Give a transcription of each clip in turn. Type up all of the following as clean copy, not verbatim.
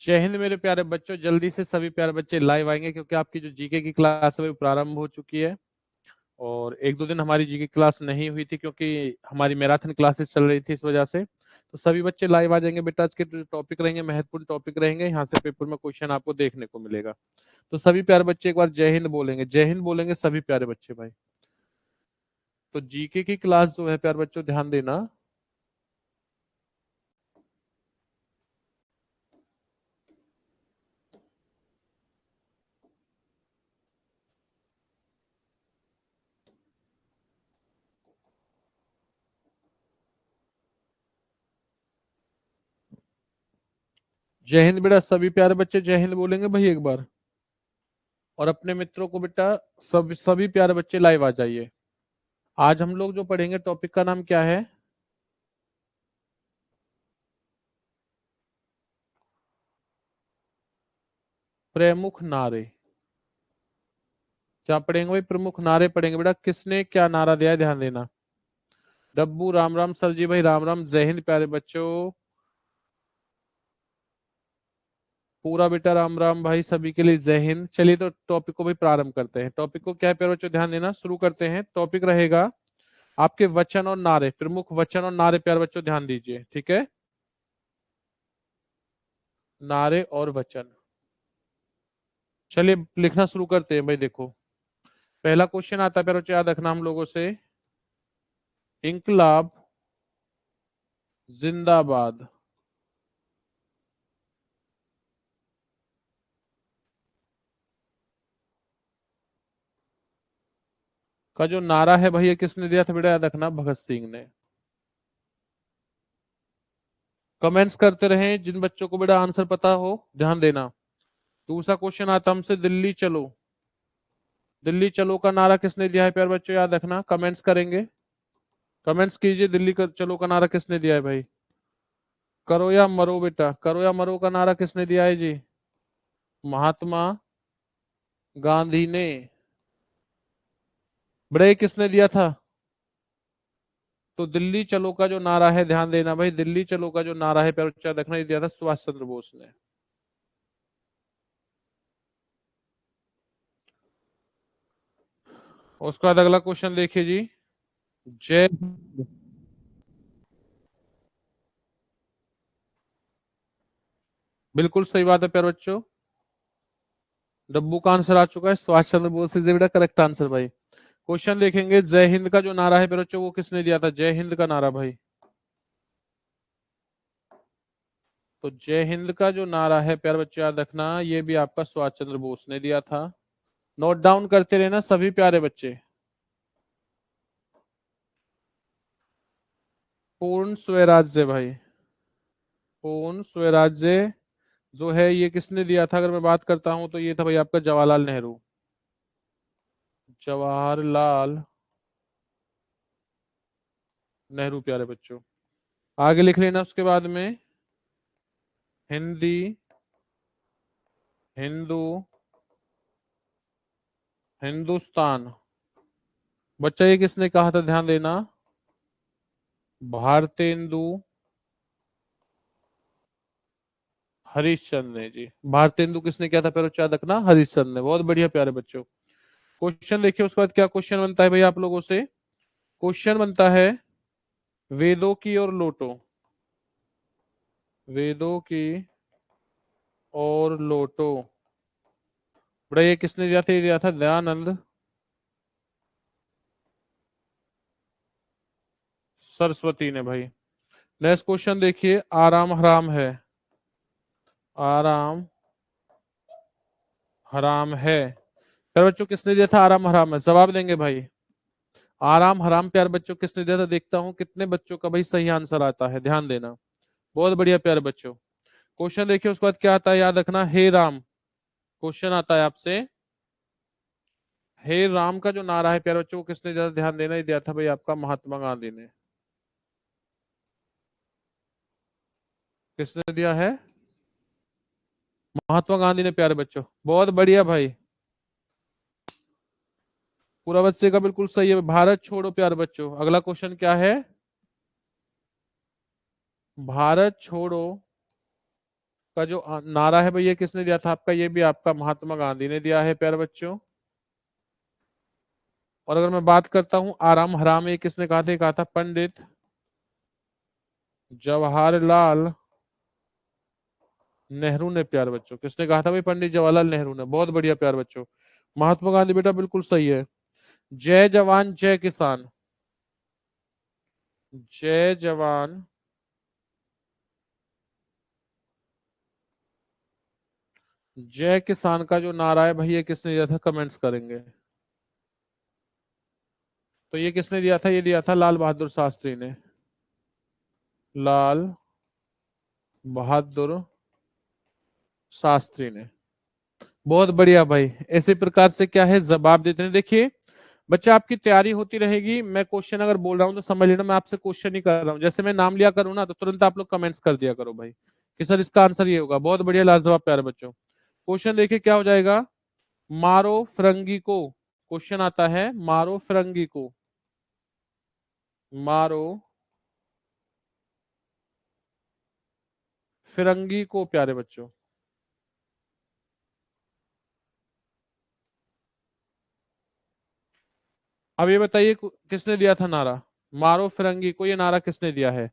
जय हिंद मेरे प्यारे बच्चों। जल्दी से सभी प्यारे बच्चे लाइव आएंगे क्योंकि आपकी जो जीके की क्लास है वो प्रारंभ हो चुकी है। और एक दो दिन हमारी जीके क्लास नहीं हुई थी क्योंकि हमारी मैराथन क्लासेस चल रही थी, इस वजह से। तो सभी बच्चे लाइव आ जाएंगे बेटा। आज के जो टॉपिक रहेंगे महत्वपूर्ण टॉपिक रहेंगे, यहाँ से पेपर में क्वेश्चन आपको देखने को मिलेगा। तो सभी प्यारे बच्चे एक बार जय हिंद बोलेंगे, जय हिंद बोलेंगे सभी प्यारे बच्चे भाई। तो जीके की क्लास जो है प्यारे बच्चों ध्यान देना। जय हिंद बेटा, सभी प्यारे बच्चे जय हिंद बोलेंगे भाई एक बार। और अपने मित्रों को बेटा, सब सभी प्यारे बच्चे लाइव आ जाइए। आज हम लोग जो पढ़ेंगे टॉपिक का नाम क्या है? प्रमुख नारे। क्या पढ़ेंगे भाई? प्रमुख नारे पढ़ेंगे बेटा। किसने क्या नारा दिया है ध्यान देना। डब्बू राम राम सर जी भाई, राम राम। जय हिंद प्यारे बच्चों। पूरा बेटा राम राम भाई, सभी के लिए जय हिंद। चलिए तो टॉपिक को भी प्रारंभ करते हैं। टॉपिक को क्या है प्यारे बच्चों, ध्यान देना। शुरू करते हैं। टॉपिक रहेगा आपके वचन और नारे, प्रमुख वचन और नारे प्यारे बच्चों ध्यान दीजिए, ठीक है। नारे और वचन। चलिए लिखना शुरू करते हैं भाई। देखो पहला क्वेश्चन आता है प्यारे बच्चों, याद रखना हम लोगों से। इंकलाब जिंदाबाद का जो नारा है भाई, ये किसने दिया था बेटा? याद रखना, भगत सिंह ने। कमेंट्स करते रहें जिन बच्चों को बेटा आंसर पता हो, ध्यान देना। दूसरा क्वेश्चन आता हमसे, दिल्ली चलो। दिल्ली चलो का नारा किसने दिया है प्यारे बच्चों? याद रखना, कमेंट्स करेंगे। कमेंट्स कीजिए, चलो का नारा किसने दिया है भाई? करो या मरो बेटा, करो या मरो का नारा किसने दिया है जी? महात्मा गांधी ने। बड़े किसने दिया था? तो दिल्ली चलो का जो नारा है, ध्यान देना भाई, दिल्ली चलो का जो नारा है प्यारे बच्चों याद रखना, ये दिया था सुभाष चंद्र बोस ने। उसके बाद अगला क्वेश्चन देखिए जी। जय बिल्कुल सही बात है प्यारे बच्चों। डब्बू का आंसर आ चुका है, सुभाष चंद्र बोस से बेटा करेक्ट आंसर भाई। क्वेश्चन देखेंगे, जय हिंद का जो नारा है प्यारे बच्चों वो किसने दिया था? जय हिंद का नारा भाई। तो जय हिंद का जो नारा है प्यारे बच्चों याद रखना, ये भी आपका सुभाष चंद्र बोस ने दिया था। नोट डाउन करते रहना सभी प्यारे बच्चे। पूर्ण स्वराज्य भाई, पूर्ण स्वराज्य जो है ये किसने दिया था? अगर मैं बात करता हूं तो ये था भाई आपका जवाहरलाल नेहरू। जवाहरलाल नेहरू प्यारे बच्चों। आगे लिख लेना उसके बाद में, हिंदी, हिंदू, हिंदुस्तान। बच्चा ये किसने कहा था ध्यान देना? भारतेंदु हरिश्चंद्र ने जी। भारतेंदु किसने किया था प्यारे बच्चों याद रखना? हरिश्चंद्र ने। बहुत बढ़िया प्यारे बच्चों। क्वेश्चन देखिए उसके बाद क्या क्वेश्चन बनता है भाई आप लोगों से। क्वेश्चन बनता है, वेदों की और लोटो। वेदों की और लोटो। बड़ा ये किसने दिया था? ये दिया था दयानंद सरस्वती ने भाई। नेक्स्ट क्वेश्चन देखिए, आराम हराम है। आराम हराम है प्यारे बच्चों किसने दिया था? आराम हराम है, जवाब देंगे भाई। आराम हराम प्यारे बच्चों किसने दिया था? देखता हूं कितने बच्चों का भाई सही आंसर आता है, ध्यान देना। बहुत बढ़िया प्यारे बच्चों। क्वेश्चन देखिए उसके बाद क्या आता है याद रखना, हे राम। क्वेश्चन आता है आपसे, हे राम का जो नारा है प्यारे बच्चों को किसने दिया था? ध्यान देना, ये दिया था भाई आपका महात्मा गांधी ने। किसने दिया है? महात्मा गांधी ने प्यारे बच्चों। बहुत बढ़िया भाई, पूरा बच्चे का बिल्कुल सही है। भारत छोड़ो प्यारे बच्चों। अगला क्वेश्चन क्या है? भारत छोड़ो का जो नारा है भाई ये किसने दिया था आपका? ये भी आपका महात्मा गांधी ने दिया है प्यारे बच्चों। और अगर मैं बात करता हूं आराम हराम, ये किसने कहा था? कहा था पंडित जवाहरलाल नेहरू ने प्यारे बच्चों। किसने कहा था भाई? पंडित जवाहरलाल नेहरू ने। बहुत बढ़िया प्यारे बच्चों, महात्मा गांधी बेटा बिल्कुल सही है। जय जवान जय किसान, जय जवान जय किसान का जो नारा है भाई ये किसने दिया था? कमेंट्स करेंगे। तो ये किसने दिया था? ये दिया था लाल बहादुर शास्त्री ने। लाल बहादुर शास्त्री ने। बहुत बढ़िया भाई। इसी प्रकार से क्या है जवाब देते हैं। देखिए बच्चा आपकी तैयारी होती रहेगी। मैं क्वेश्चन अगर बोल रहा हूं तो समझ लेना मैं आपसे क्वेश्चन ही कर रहा हूं। जैसे मैं नाम लिया करूं ना तो तुरंत आप लोग कमेंट्स कर दिया करो भाई कि सर इसका आंसर ये होगा। बहुत बढ़िया लाजवाब प्यारे बच्चों। क्वेश्चन देखिए क्या हो जाएगा। मारो फिरंगी को, क्वेश्चन आता है मारो फिरंगी को, मारो फिरंगी को प्यारे बच्चों। अब ये बताइए किसने दिया था नारा? मारो फिरंगी को ये नारा किसने दिया है?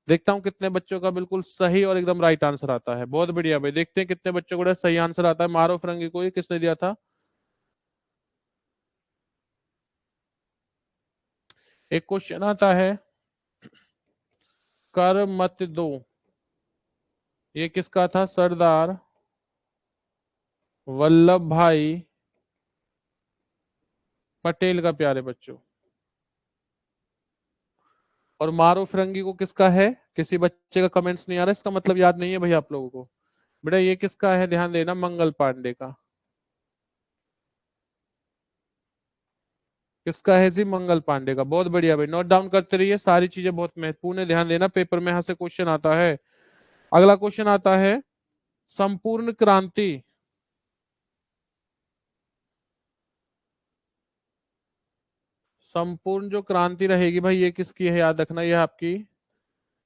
देखता हूं कितने बच्चों का बिल्कुल सही और एकदम राइट आंसर आता है। बहुत बढ़िया भाई, देखते हैं कितने बच्चों को सही आंसर आता है। मारो फिरंगी को ये किसने दिया था? एक क्वेश्चन आता है कर मत दो, ये किसका था? सरदार वल्लभ भाई पटेल का प्यारे बच्चों। और मारो फिरंगी को किसका है? किसी बच्चे का कमेंट्स नहीं आ रहा, इसका मतलब याद नहीं है भाई आप लोगों को। बेटा ये किसका है? ध्यान देना, मंगल पांडे का। किसका है जी? मंगल पांडे का। बहुत बढ़िया भाई, नोट डाउन करते रहिए, सारी चीजें बहुत महत्वपूर्ण है, ध्यान देना पेपर में यहां से क्वेश्चन आता है। अगला क्वेश्चन आता है संपूर्ण क्रांति, संपूर्ण जो क्रांति रहेगी भाई ये किसकी है? याद रखना ये आपकी,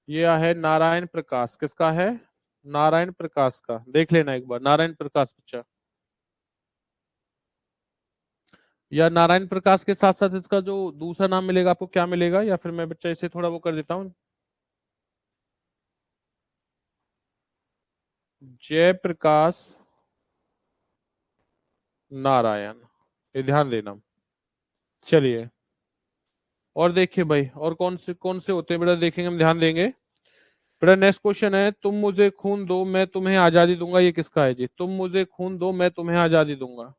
ये है नारायण प्रकाश। किसका है? नारायण प्रकाश का। देख लेना एक बार, नारायण प्रकाश बच्चा। या नारायण प्रकाश के साथ साथ इसका जो दूसरा नाम मिलेगा आपको क्या मिलेगा? या फिर मैं बच्चा इसे थोड़ा वो कर देता हूँ, जयप्रकाश नारायण। ये ध्यान देना। चलिए और देखिए भाई और कौन से होते हैं बेटा, देखेंगे हम, ध्यान देंगे। बेटा नेक्स्ट क्वेश्चन है तुम मुझे खून दो मैं तुम्हें आजादी दूंगा। ये किसका है जी? तुम मुझे खून दो मैं तुम्हें आजादी दूंगा।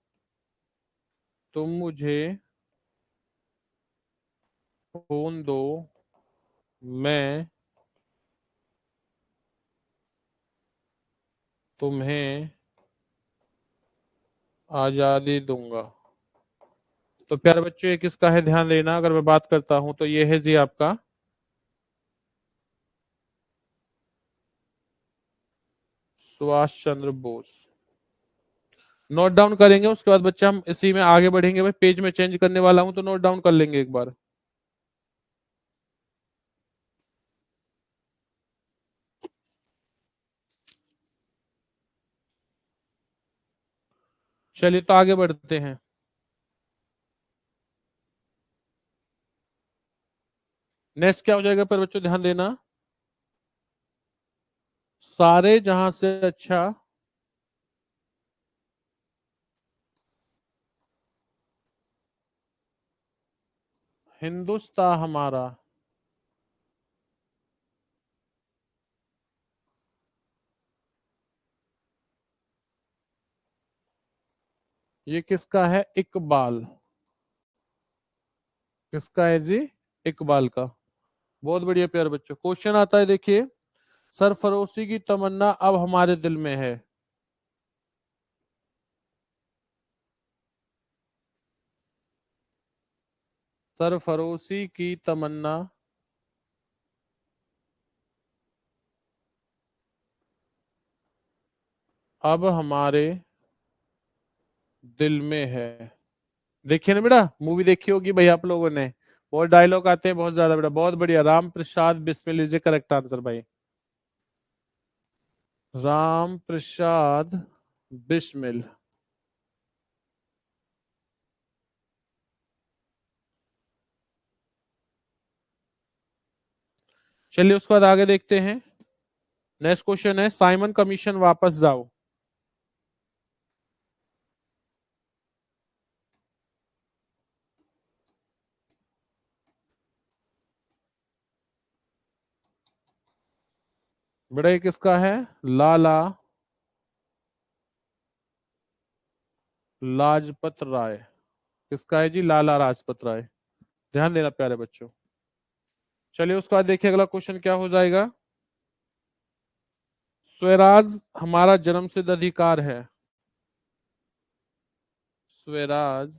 तुम मुझे खून दो मैं तुम्हें आजादी दूंगा। तो प्यारे बच्चों ये किसका है? ध्यान देना। अगर मैं बात करता हूं तो ये है जी आपका सुभाष चंद्र बोस। नोट डाउन करेंगे उसके बाद बच्चा हम इसी में आगे बढ़ेंगे। भाई पेज में चेंज करने वाला हूं तो नोट डाउन कर लेंगे एक बार। चलिए तो आगे बढ़ते हैं। नेक्स्ट क्या हो जाएगा पर बच्चों ध्यान देना, सारे जहां से अच्छा हिंदुस्तान हमारा। ये किसका है? इकबाल। किसका है जी? इकबाल का। बहुत बढ़िया प्यारे बच्चों। क्वेश्चन आता है देखिए, सरफरोशी की तमन्ना अब हमारे दिल में है। सरफरोशी की तमन्ना अब हमारे दिल में है। देखिए ना बेटा, मूवी देखी होगी भाई आप लोगों ने, बहुत डायलॉग आते हैं बहुत ज्यादा बेटा। बहुत बढ़िया, Ram Prasad Bismil is correct answer भाई। राम प्रसाद बिस्मिल। चलिए उसके बाद आगे देखते हैं। नेक्स्ट क्वेश्चन है, साइमन कमीशन वापस जाओ। बेटा ये किसका है? लाला लाजपत राय। किसका है जी? लाला लाजपत राय। ध्यान देना प्यारे बच्चों। चलिए उसके बाद देखिए अगला क्वेश्चन क्या हो जाएगा। स्वराज हमारा जन्मसिद्ध अधिकार है। स्वराज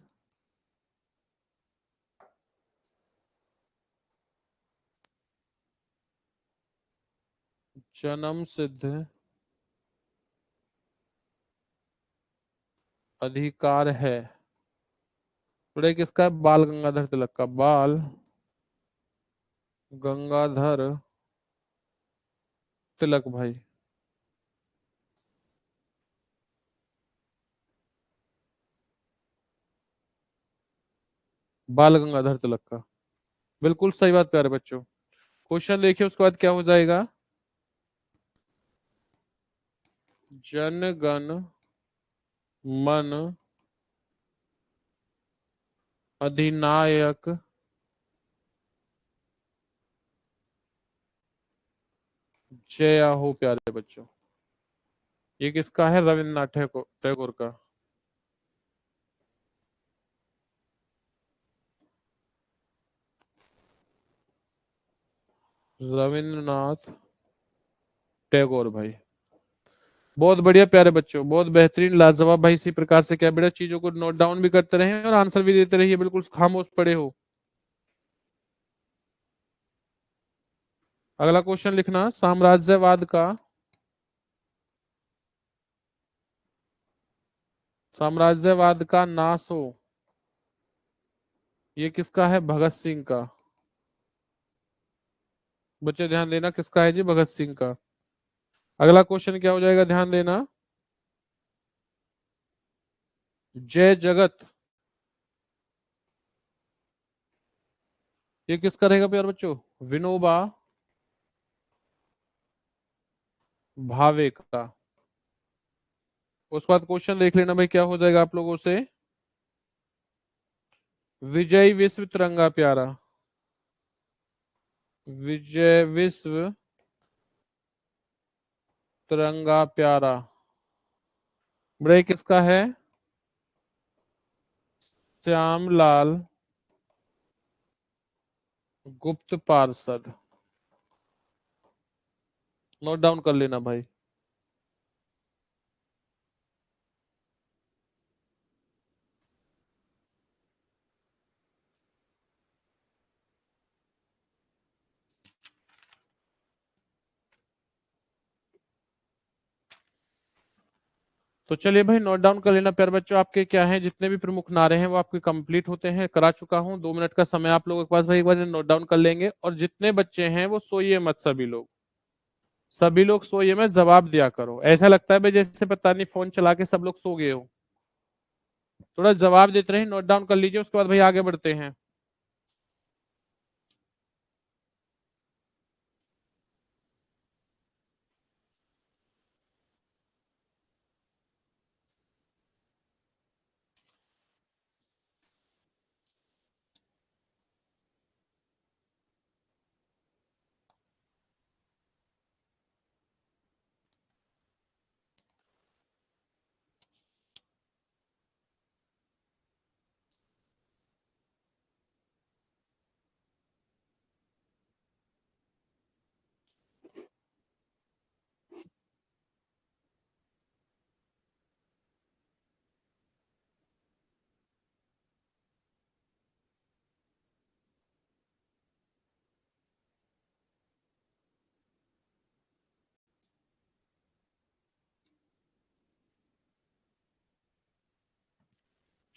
जन्मसिद्ध अधिकार है। बेटा किसका है? बाल गंगाधर तिलक का। बाल गंगाधर तिलक भाई। बाल गंगाधर तिलक का। बिल्कुल सही बात प्यारे बच्चों। क्वेश्चन देखिए उसके बाद क्या हो जाएगा। जन गण मन अधिनायक जय हो प्यारे बच्चों। ये किसका है? रविन्द्रनाथ टैगोर टैगोर का। रविन्द्रनाथ टैगोर भाई। बहुत बढ़िया प्यारे बच्चों, बहुत बेहतरीन लाजवाब भाई। इसी प्रकार से क्या बेटा चीजों को नोट डाउन भी करते रहें और आंसर भी देते रहिए, बिल्कुल खामोश पड़े हो। अगला क्वेश्चन लिखना, साम्राज्यवाद का साम्राज्यवाद का नाश हो। ये किसका है? भगत सिंह का। बच्चे ध्यान देना, किसका है जी? भगत सिंह का। अगला क्वेश्चन क्या हो जाएगा, ध्यान देना। जय जगत, ये किसका रहेगा प्यारे बच्चों? विनोबा भावे का। उसके बाद क्वेश्चन देख लेना भाई, क्या हो जाएगा आप लोगों से। विजय विश्व तिरंगा प्यारा। विजय विश्व तिरंगा प्यारा। ब्रेक किसका है? श्यामलाल गुप्त पार्षद। नोट डाउन कर लेना भाई। तो चलिए भाई नोट डाउन कर लेना प्यारे बच्चों। आपके क्या है, जितने भी प्रमुख नारे हैं वो आपके कंप्लीट होते हैं, करा चुका हूँ। 2 मिनट का समय आप लोगों के पास भाई, एक बार नोट डाउन कर लेंगे। और जितने बच्चे हैं वो सोइए मत, सभी लोग, सभी लोग सोइए मत, जवाब दिया करो। ऐसा लगता है भाई जैसे पता नहीं फोन चला के सब लोग सो गए हो। थोड़ा जवाब देते रहे, नोट डाउन कर लीजिए, उसके बाद भाई आगे बढ़ते हैं।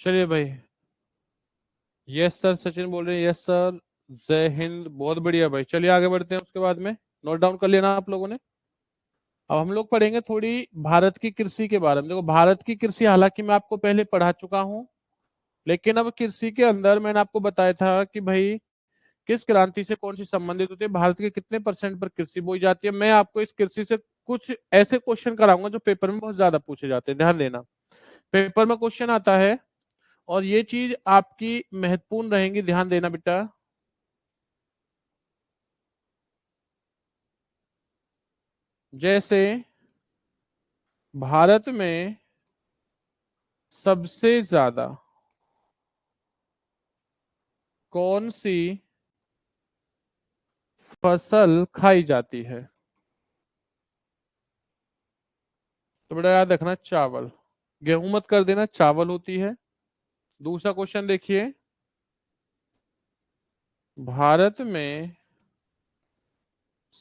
चलिए भाई। यस सर, सचिन बोल रहे हैं। Yes sir. जय हिंद, बहुत बढ़िया भाई। चलिए आगे बढ़ते हैं उसके बाद में। नोट डाउन कर लेना आप लोगों ने। अब हम लोग पढ़ेंगे थोड़ी भारत की कृषि के बारे में। देखो भारत की कृषि हालांकि मैं आपको पहले पढ़ा चुका हूँ, लेकिन अब कृषि के अंदर मैंने आपको बताया था कि भाई किस क्रांति से कौन सी संबंधित होती है, भारत के कितने परसेंट पर कृषि बोई जाती है। मैं आपको इस कृषि से कुछ ऐसे क्वेश्चन कराऊंगा जो पेपर में बहुत ज्यादा पूछे जाते हैं, ध्यान देना। पेपर में क्वेश्चन आता है और ये चीज आपकी महत्वपूर्ण रहेंगी, ध्यान देना बेटा। जैसे भारत में सबसे ज्यादा कौन सी फसल खाई जाती है, तो बेटा याद रखना चावल। गेहूं मत कर देना, चावल होती है। दूसरा क्वेश्चन देखिए, भारत में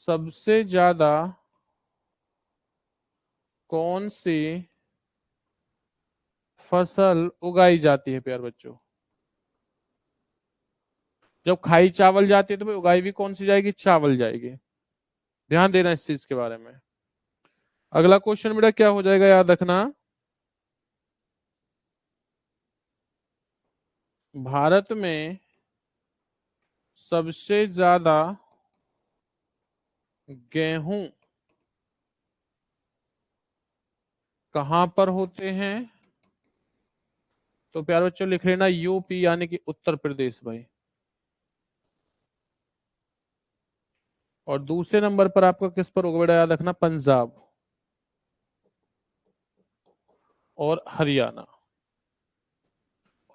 सबसे ज्यादा कौन सी फसल उगाई जाती है प्यार बच्चों। जब खाई चावल जाती है तो भाई उगाई भी कौन सी जाएगी, चावल जाएगी। ध्यान देना इस चीज के बारे में। अगला क्वेश्चन बेटा क्या हो जाएगा, याद रखना। भारत में सबसे ज्यादा गेहूं कहां पर होते हैं, तो प्यारे बच्चों लिख लेना यूपी यानी कि उत्तर प्रदेश भाई। और दूसरे नंबर पर आपका किस पर होगा बेटा, याद रखना पंजाब और हरियाणा।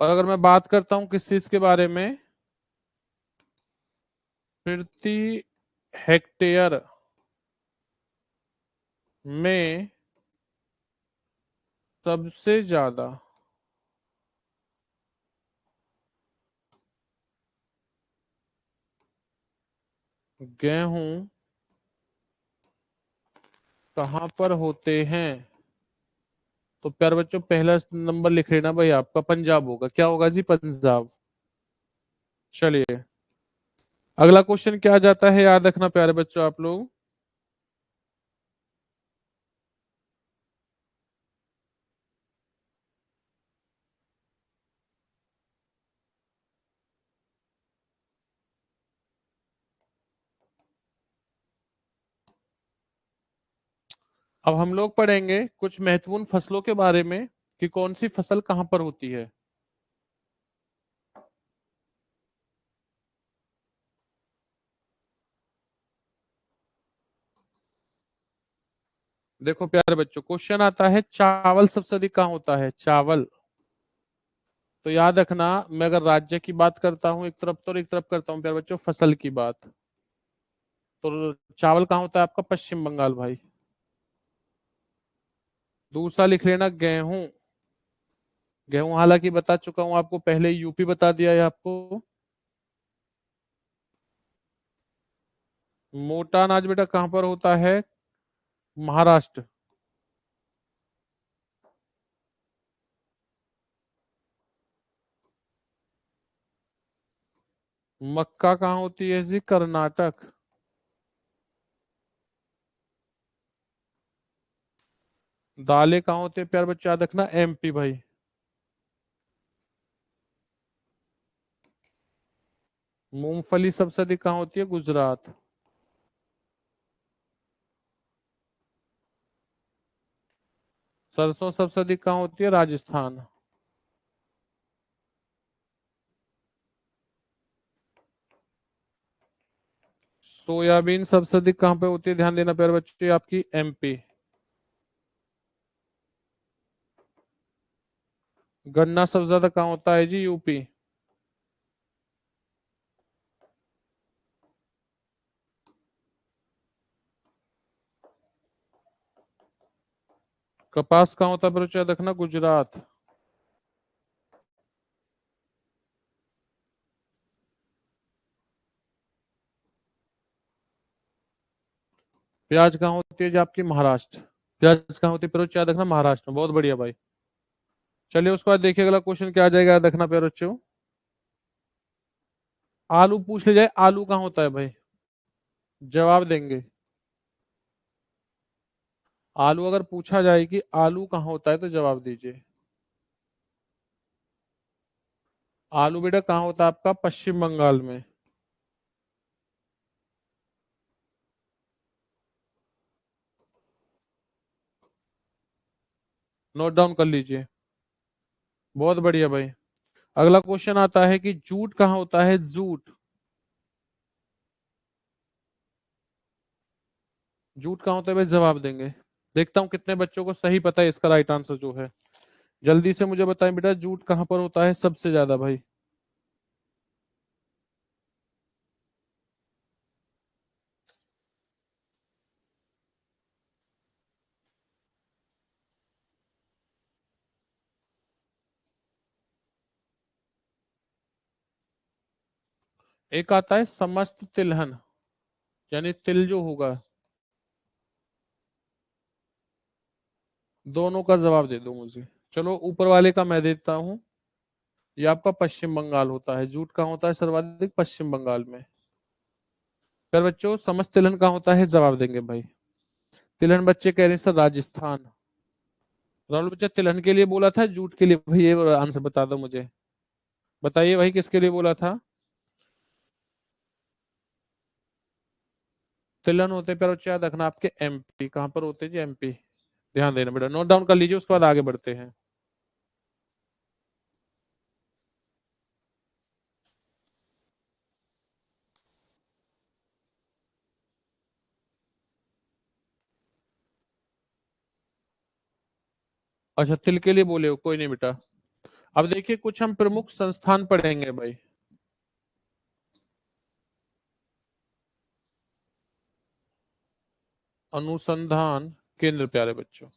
और अगर मैं बात करता हूं किस चीज के बारे में, प्रति हेक्टेयर में सबसे ज्यादा गेहूं कहां पर होते हैं, तो प्यारे बच्चों पहला नंबर लिख लेना भाई, आपका पंजाब होगा। क्या होगा जी, पंजाब। चलिए अगला क्वेश्चन क्या आ जाता है, याद रखना प्यारे बच्चों आप लोग। अब हम लोग पढ़ेंगे कुछ महत्वपूर्ण फसलों के बारे में कि कौन सी फसल कहां पर होती है। देखो प्यारे बच्चों क्वेश्चन आता है चावल सबसे अधिक कहाँ होता है, चावल। तो याद रखना, मैं अगर राज्य की बात करता हूं एक तरफ तो, और एक तरफ करता हूं प्यारे बच्चों फसल की बात, तो चावल कहाँ होता है आपका, पश्चिम बंगाल भाई। दूसरा लिख लेना गेहूं। गेहूं हालांकि बता चुका हूं आपको पहले, यूपी बता दिया है आपको। मोटा अनाज बेटा कहां पर होता है, महाराष्ट्र। मक्का कहाँ होती है जी, कर्नाटक। दालें कहाँ होती है प्यार बच्चे, याद रखना एमपी भाई। मूंगफली सबसे अधिक कहाँ होती है, गुजरात। सरसों सबसे अधिक कहाँ होती है, राजस्थान। सोयाबीन सबसे अधिक कहाँ पे होती है, ध्यान देना प्यारे बच्चे, आपकी एमपी। गन्ना सबसे ज्यादा कहाँ होता है जी, यूपी। कपास कहाँ होता है प्यारे बच्चे, याद रखना गुजरात। प्याज कहाँ होती है जी आपकी, महाराष्ट्र। प्याज कहाँ होती है प्यारे बच्चे, याद रखना महाराष्ट्र में। बहुत बढ़िया भाई। चलिए उसके बाद देखिए अगला क्वेश्चन क्या आ जाएगा, याद रखना प्यारे बच्चों। आलू पूछ ले जाए, आलू कहाँ होता है भाई, जवाब देंगे। आलू अगर पूछा जाए कि आलू कहाँ होता है तो जवाब दीजिए। आलू बेटा कहाँ होता है आपका? पश्चिम बंगाल में। नोट डाउन कर लीजिए। बहुत बढ़िया भाई। अगला क्वेश्चन आता है कि जूट कहाँ होता है? जूट, जूट कहाँ होता है भाई? जवाब देंगे। देखता हूँ कितने बच्चों को सही पता है इसका राइट आंसर जो है। जल्दी से मुझे बताएं बेटा, जूट कहाँ पर होता है सबसे ज्यादा भाई? एक आता है समस्त तिलहन, यानी तिल जो होगा। दोनों का जवाब दे दो मुझे। चलो ऊपर वाले का मैं देता हूँ। ये आपका पश्चिम बंगाल होता है। जूट कहाँ होता है सर्वाधिक? पश्चिम बंगाल में। फिर बच्चों समस्त तिलहन कहाँ होता है? जवाब देंगे भाई। तिलहन बच्चे कह रहे हैं सर राजस्थान। राहुल बच्चा तिलहन के लिए बोला था, जूट के लिए? भाई ये आंसर बता दो मुझे। बताइए भाई किसके लिए बोला था? तिलहन होते पर बच्चे याद रखना आपके एमपी। कहाँ पर होते हैं जी? एमपी। ध्यान देना बेटा, नोट डाउन कर लीजिए, उसके बाद आगे बढ़ते हैं। अच्छा तिल के लिए बोले हो, कोई नहीं बेटा। अब देखिए कुछ हम प्रमुख संस्थान पढ़ेंगे भाई। अनुसंधान केंद्र प्यारे बच्चों,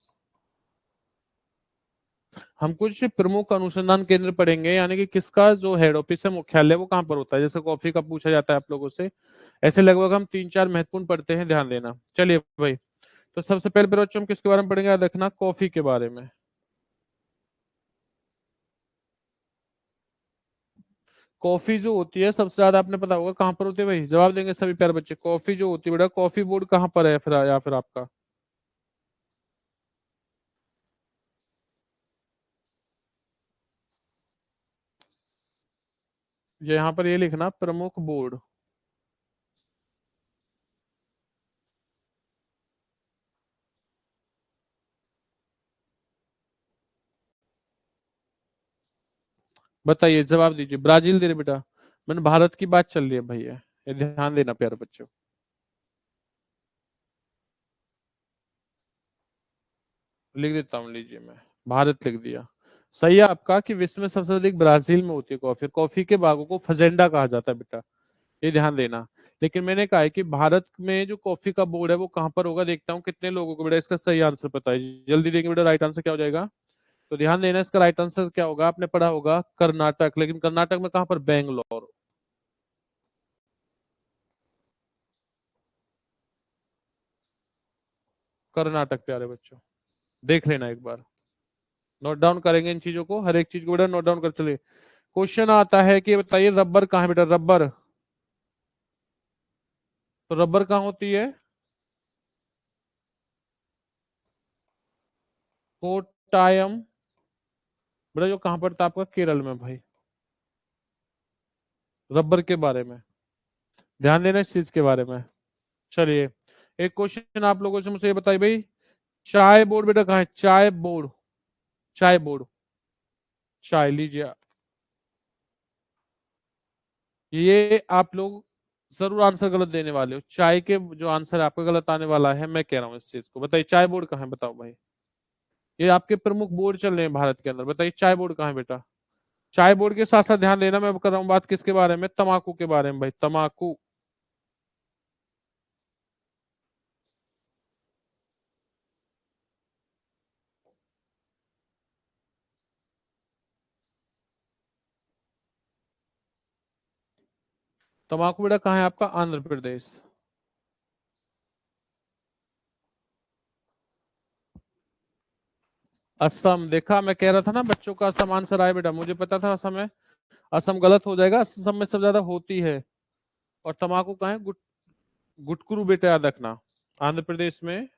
हम कुछ प्रमुख अनुसंधान केंद्र पढ़ेंगे, यानी कि किसका जो हेड ऑफिस है, मुख्यालय, वो कहाँ पर होता है। जैसे कॉफी का पूछा जाता है आप लोगों से, ऐसे लगभग हम तीन चार महत्वपूर्ण पढ़ते हैं, ध्यान देना। चलिए भाई, तो सबसे पहले मेरे बच्चों हम किसके बारे में पढ़ेंगे? याद रखना कॉफी के बारे में। कॉफी जो होती है सबसे ज्यादा आपने पता होगा कहाँ पर होती है भाई? जवाब देंगे सभी प्यारे बच्चे। कॉफी जो होती है बेटा, कॉफी बोर्ड कहाँ पर है फिर, या फिर आपका? ये यहाँ पर ये लिखना प्रमुख बोर्ड। बताइए, जवाब दीजिए। ब्राजील दे रहे बेटा। मैंने भारत की बात चल रही है भैया, ये ध्यान देना प्यारे बच्चों। लिख देता हूँ, लीजिए मैं भारत लिख दिया। सही है आपका कि विश्व में सबसे अधिक ब्राजील में होती है कॉफी। कॉफी के बागों को फजेंडा कहा जाता है बेटा, ये ध्यान देना। लेकिन मैंने कहा है कि भारत में जो कॉफी का बोर्ड है वो कहाँ पर होगा। देखता हूँ कितने लोगों को बेटा इसका सही आंसर पता है। जल्दी देंगे बेटा, राइट आंसर क्या हो जाएगा? तो ध्यान देना, इसका राइट आंसर क्या होगा? आपने पढ़ा होगा कर्नाटक, लेकिन कर्नाटक में कहाँ पर? बेंगलोर। कर्नाटक प्यारे बच्चों, देख लेना एक बार। नोट डाउन करेंगे इन चीजों को, हर एक चीज को बेटा नोट डाउन कर चलिए। क्वेश्चन आता है कि बताइए रबर कहाँ है बेटा? रबर, तो रबर कहाँ होती है? कोटायम बेटा, जो कहाँ पर था आपका? केरल में भाई। रबर के बारे में ध्यान देना, इस चीज के बारे में। चलिए, एक क्वेश्चन आप लोगों से मुझे ये बताइए भाई, चाय बोर्ड बेटा कहाँ है? चाय बोर्ड, चाय बोर्ड, चाय लीजिए। ये आप लोग जरूर आंसर गलत देने वाले हो। चाय के जो आंसर आपका गलत आने वाला है, मैं कह रहा हूँ इस चीज को। बताइए चाय बोर्ड कहाँ है? बताओ भाई। ये आपके प्रमुख बोर्ड चल रहे हैं भारत के अंदर, बताइए चाय बोर्ड कहाँ है बेटा? चाय बोर्ड के साथ साथ ध्यान देना, मैं कर रहा हूँ बात किसके बारे में? तमाकू के बारे में भाई, तमाकू। तमाकू बेटा कहाँ है आपका? आंध्र प्रदेश। असम, देखा मैं कह रहा था ना बच्चों का असम आंसर आए बेटा, मुझे पता था असम है। असम गलत हो जाएगा, असम में सबसे ज्यादा होती है। और तमाकू कहाँ है? गुटकुरू बेटा, याद रखना। आंध्र प्रदेश में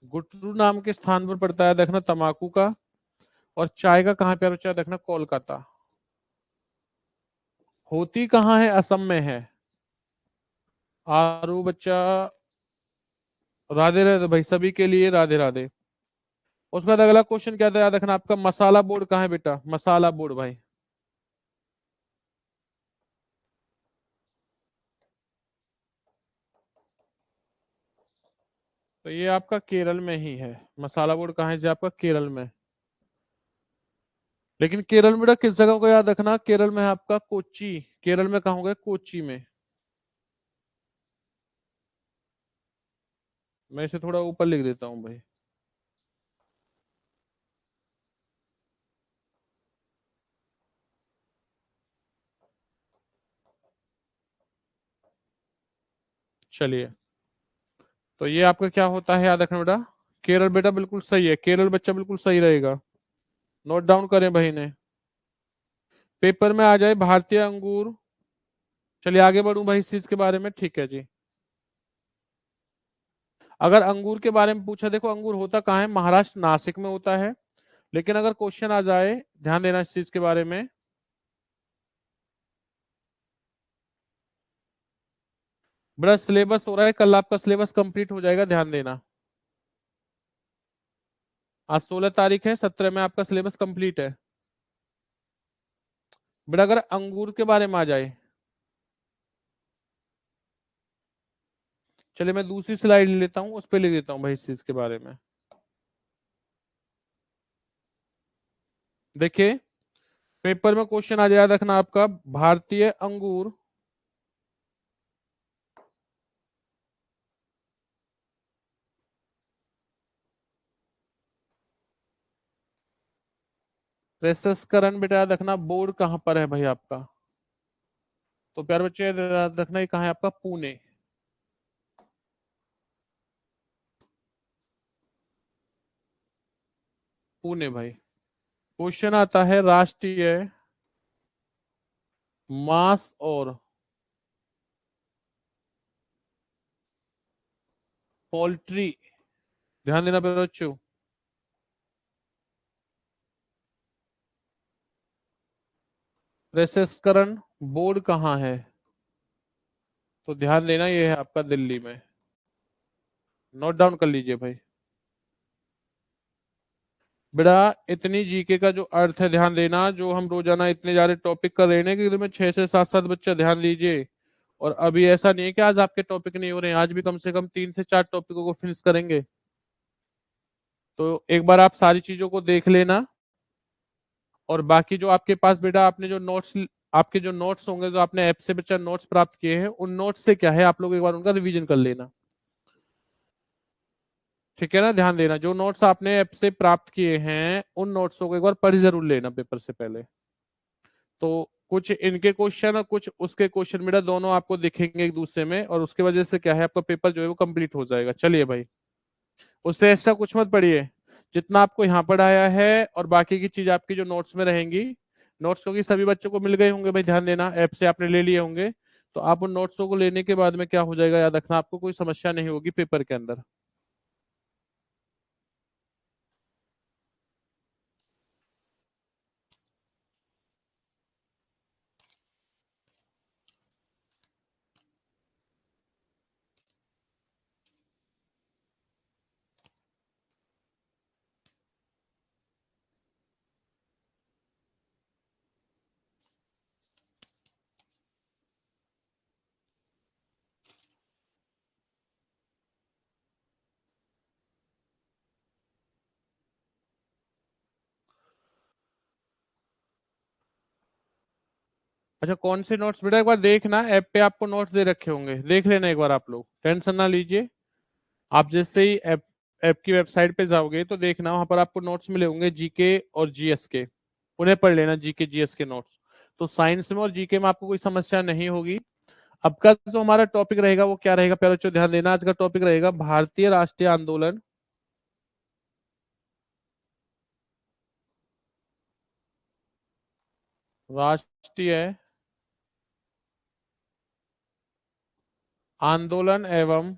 गुटरू नाम के स्थान पर पड़ता है, देखना तमाकू का। और चाय का कहाँ पे बच्चा, देखना कोलकाता। होती कहाँ है, असम में है। आरू बच्चा, राधे राधे भाई, सभी के लिए राधे राधे। उसके बाद अगला क्वेश्चन क्या था, याद रखना आपका, मसाला बोर्ड कहाँ है बेटा, मसाला बोर्ड भाई। तो ये आपका केरल में ही है। मसाला बोर्ड कहाँ है जी, आपका केरल में। लेकिन केरल में बेटा किस जगह को याद रखना, केरल में है आपका कोच्चि। केरल में कहाँ होगा, कोच्चि में। मैं इसे थोड़ा ऊपर लिख देता हूँ भाई। चलिए, तो ये आपका क्या होता है, याद रखना बेटा। केरल बेटा बिल्कुल सही है, केरल बच्चा बिल्कुल सही रहेगा। नोट डाउन करें भाई ने। पेपर में आ जाए भारतीय अंगूर। चलिए आगे बढ़ूं भाई इस चीज के बारे में, ठीक है जी। अगर अंगूर के बारे में पूछा, देखो अंगूर होता कहाँ है, महाराष्ट्र नासिक में होता है। लेकिन अगर क्वेश्चन आ जाए, ध्यान देना इस चीज के बारे में। बड़ा सिलेबस हो रहा है, कल आपका सिलेबस कंप्लीट हो जाएगा, ध्यान देना। आज 16 तारीख है, 17 में आपका सिलेबस कंप्लीट है। बड़ा अगर अंगूर के बारे में आ जाए, चलिए मैं दूसरी स्लाइड ले लेता हूँ, उस पर लिख देता हूँ भाई इस चीज के बारे में। देखिए, पेपर में क्वेश्चन आ जाए, रखना आपका, भारतीय अंगूर प्रसंस्करण बेटा, याद रखना बोर्ड कहाँ पर है भाई आपका। तो प्यार बच्चे याद रखना, ये कहाँ है आपका, पुणे। पुणे भाई। क्वेश्चन आता है, राष्ट्रीय मांस और पोल्ट्री, ध्यान देना प्यारे बच्चों, प्रसंस्करण बोर्ड कहाँ है। तो ध्यान देना, ये है आपका दिल्ली में। नोट डाउन कर लीजिए भाई। बेटा इतनी जीके का जो अर्थ है, ध्यान देना, जो हम रोजाना इतने सारे टॉपिक कर रहे हैं ना, कि में 6 से 7 7 बच्चा ध्यान दीजिए। और अभी ऐसा नहीं है कि आज आपके टॉपिक नहीं हो रहे हैं, आज भी कम से कम 3 से 4 टॉपिकों को फिनिश करेंगे। तो एक बार आप सारी चीजों को देख लेना। और बाकी जो आपके पास बेटा, आपने जो नोट्स, आपके जो नोट्स होंगे, जो आपने ऐप से बच्चा नोट्स प्राप्त किए हैं, उन नोट्स से क्या है, आप लोग एक बार उनका रिवीजन कर लेना। ठीक है ना, ध्यान देना, जो नोट्स आपने ऐप से प्राप्त किए हैं, उन नोट्सों को एक बार पढ़ जरूर लेना पेपर से पहले। तो कुछ इनके क्वेश्चन और कुछ उसके क्वेश्चन बेटा दोनों आपको दिखेंगे एक दूसरे में, और उसके वजह से क्या है, आपका पेपर जो है वो कंप्लीट हो जाएगा। चलिए भाई, उससे एक्स्ट्रा कुछ मत पढ़िए, जितना आपको यहाँ पढ़ाया है, और बाकी की चीज आपकी जो नोट्स में रहेंगी। नोट्स क्योंकि सभी बच्चों को मिल गए होंगे भाई, ध्यान देना, ऐप से आपने ले लिए होंगे। तो आप उन नोट्सों को लेने के बाद में क्या हो जाएगा, याद रखना, आपको कोई समस्या नहीं होगी पेपर के अंदर। अच्छा, कौन से नोट्स बेटा, एक बार देखना, ऐप पे आपको नोट्स दे रखे होंगे, देख लेना एक बार, आप लोग टेंशन ना लीजिए। आप जैसे ही ऐप ऐप की वेबसाइट पे जाओगे, तो देखना वहां पर आपको नोट्स मिले होंगे, जीके और जीएस के। उन्हें पढ़ लेना, जीके जीएस के नोट्स। तो साइंस में और जीके में आपको कोई समस्या नहीं होगी। अब का जो हमारा टॉपिक रहेगा वो क्या रहेगा प्यारे बच्चों, ध्यान देना, आज का टॉपिक रहेगा भारतीय राष्ट्रीय आंदोलन। राष्ट्रीय आंदोलन एवं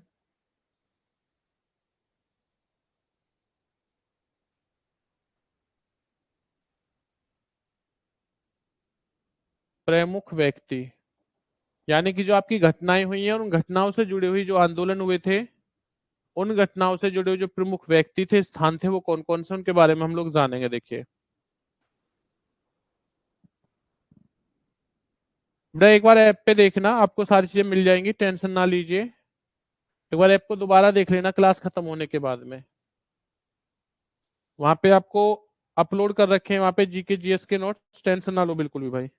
प्रमुख व्यक्ति, यानी कि जो आपकी घटनाएं हुई हैं उन घटनाओं से जुड़ी हुई जो आंदोलन हुए थे, उन घटनाओं से जुड़े हुए जो प्रमुख व्यक्ति थे, स्थान थे, वो कौन कौन से, उनके बारे में हम लोग जानेंगे। देखिए बेटा, एक बार ऐप पे देखना, आपको सारी चीजें मिल जाएंगी, टेंशन ना लीजिए। एक बार ऐप को दोबारा देख लेना क्लास खत्म होने के बाद में। वहां पे आपको अपलोड कर रखे हैं, वहां पे जीके जीएस के नोट्स, टेंशन ना लो बिल्कुल भी भाई।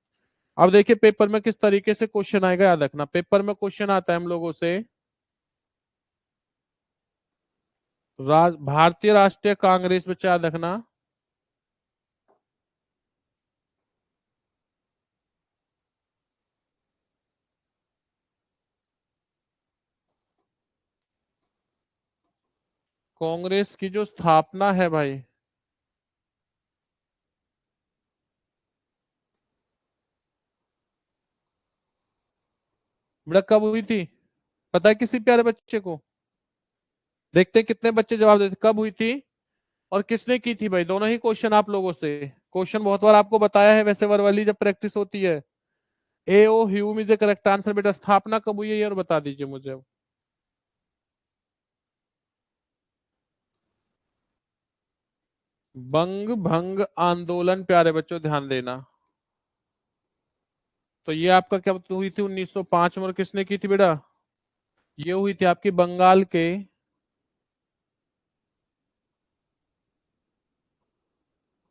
अब देखिए पेपर में किस तरीके से क्वेश्चन आएगा, याद रखना। पेपर में क्वेश्चन आता है हम लोगों से, भारतीय राष्ट्रीय कांग्रेस, बच्चा याद रखना। कांग्रेस की जो स्थापना है भाई, बेटा कब हुई थी, पता है किसी प्यारे बच्चे को? देखते हैं कितने बच्चे जवाब देते, कब हुई थी और किसने की थी भाई। दोनों ही क्वेश्चन आप लोगों से, क्वेश्चन बहुत बार आपको बताया है वैसे वर्बली जब प्रैक्टिस होती है। A O Hume is a correct answer. बेटा स्थापना कब हुई है ये और बता दीजिए मुझे। बंग भंग आंदोलन, प्यारे बच्चों ध्यान देना। तो ये आपका क्या हुई थी 1905 में, और किसने की थी बेटा? ये हुई थी आपकी बंगाल के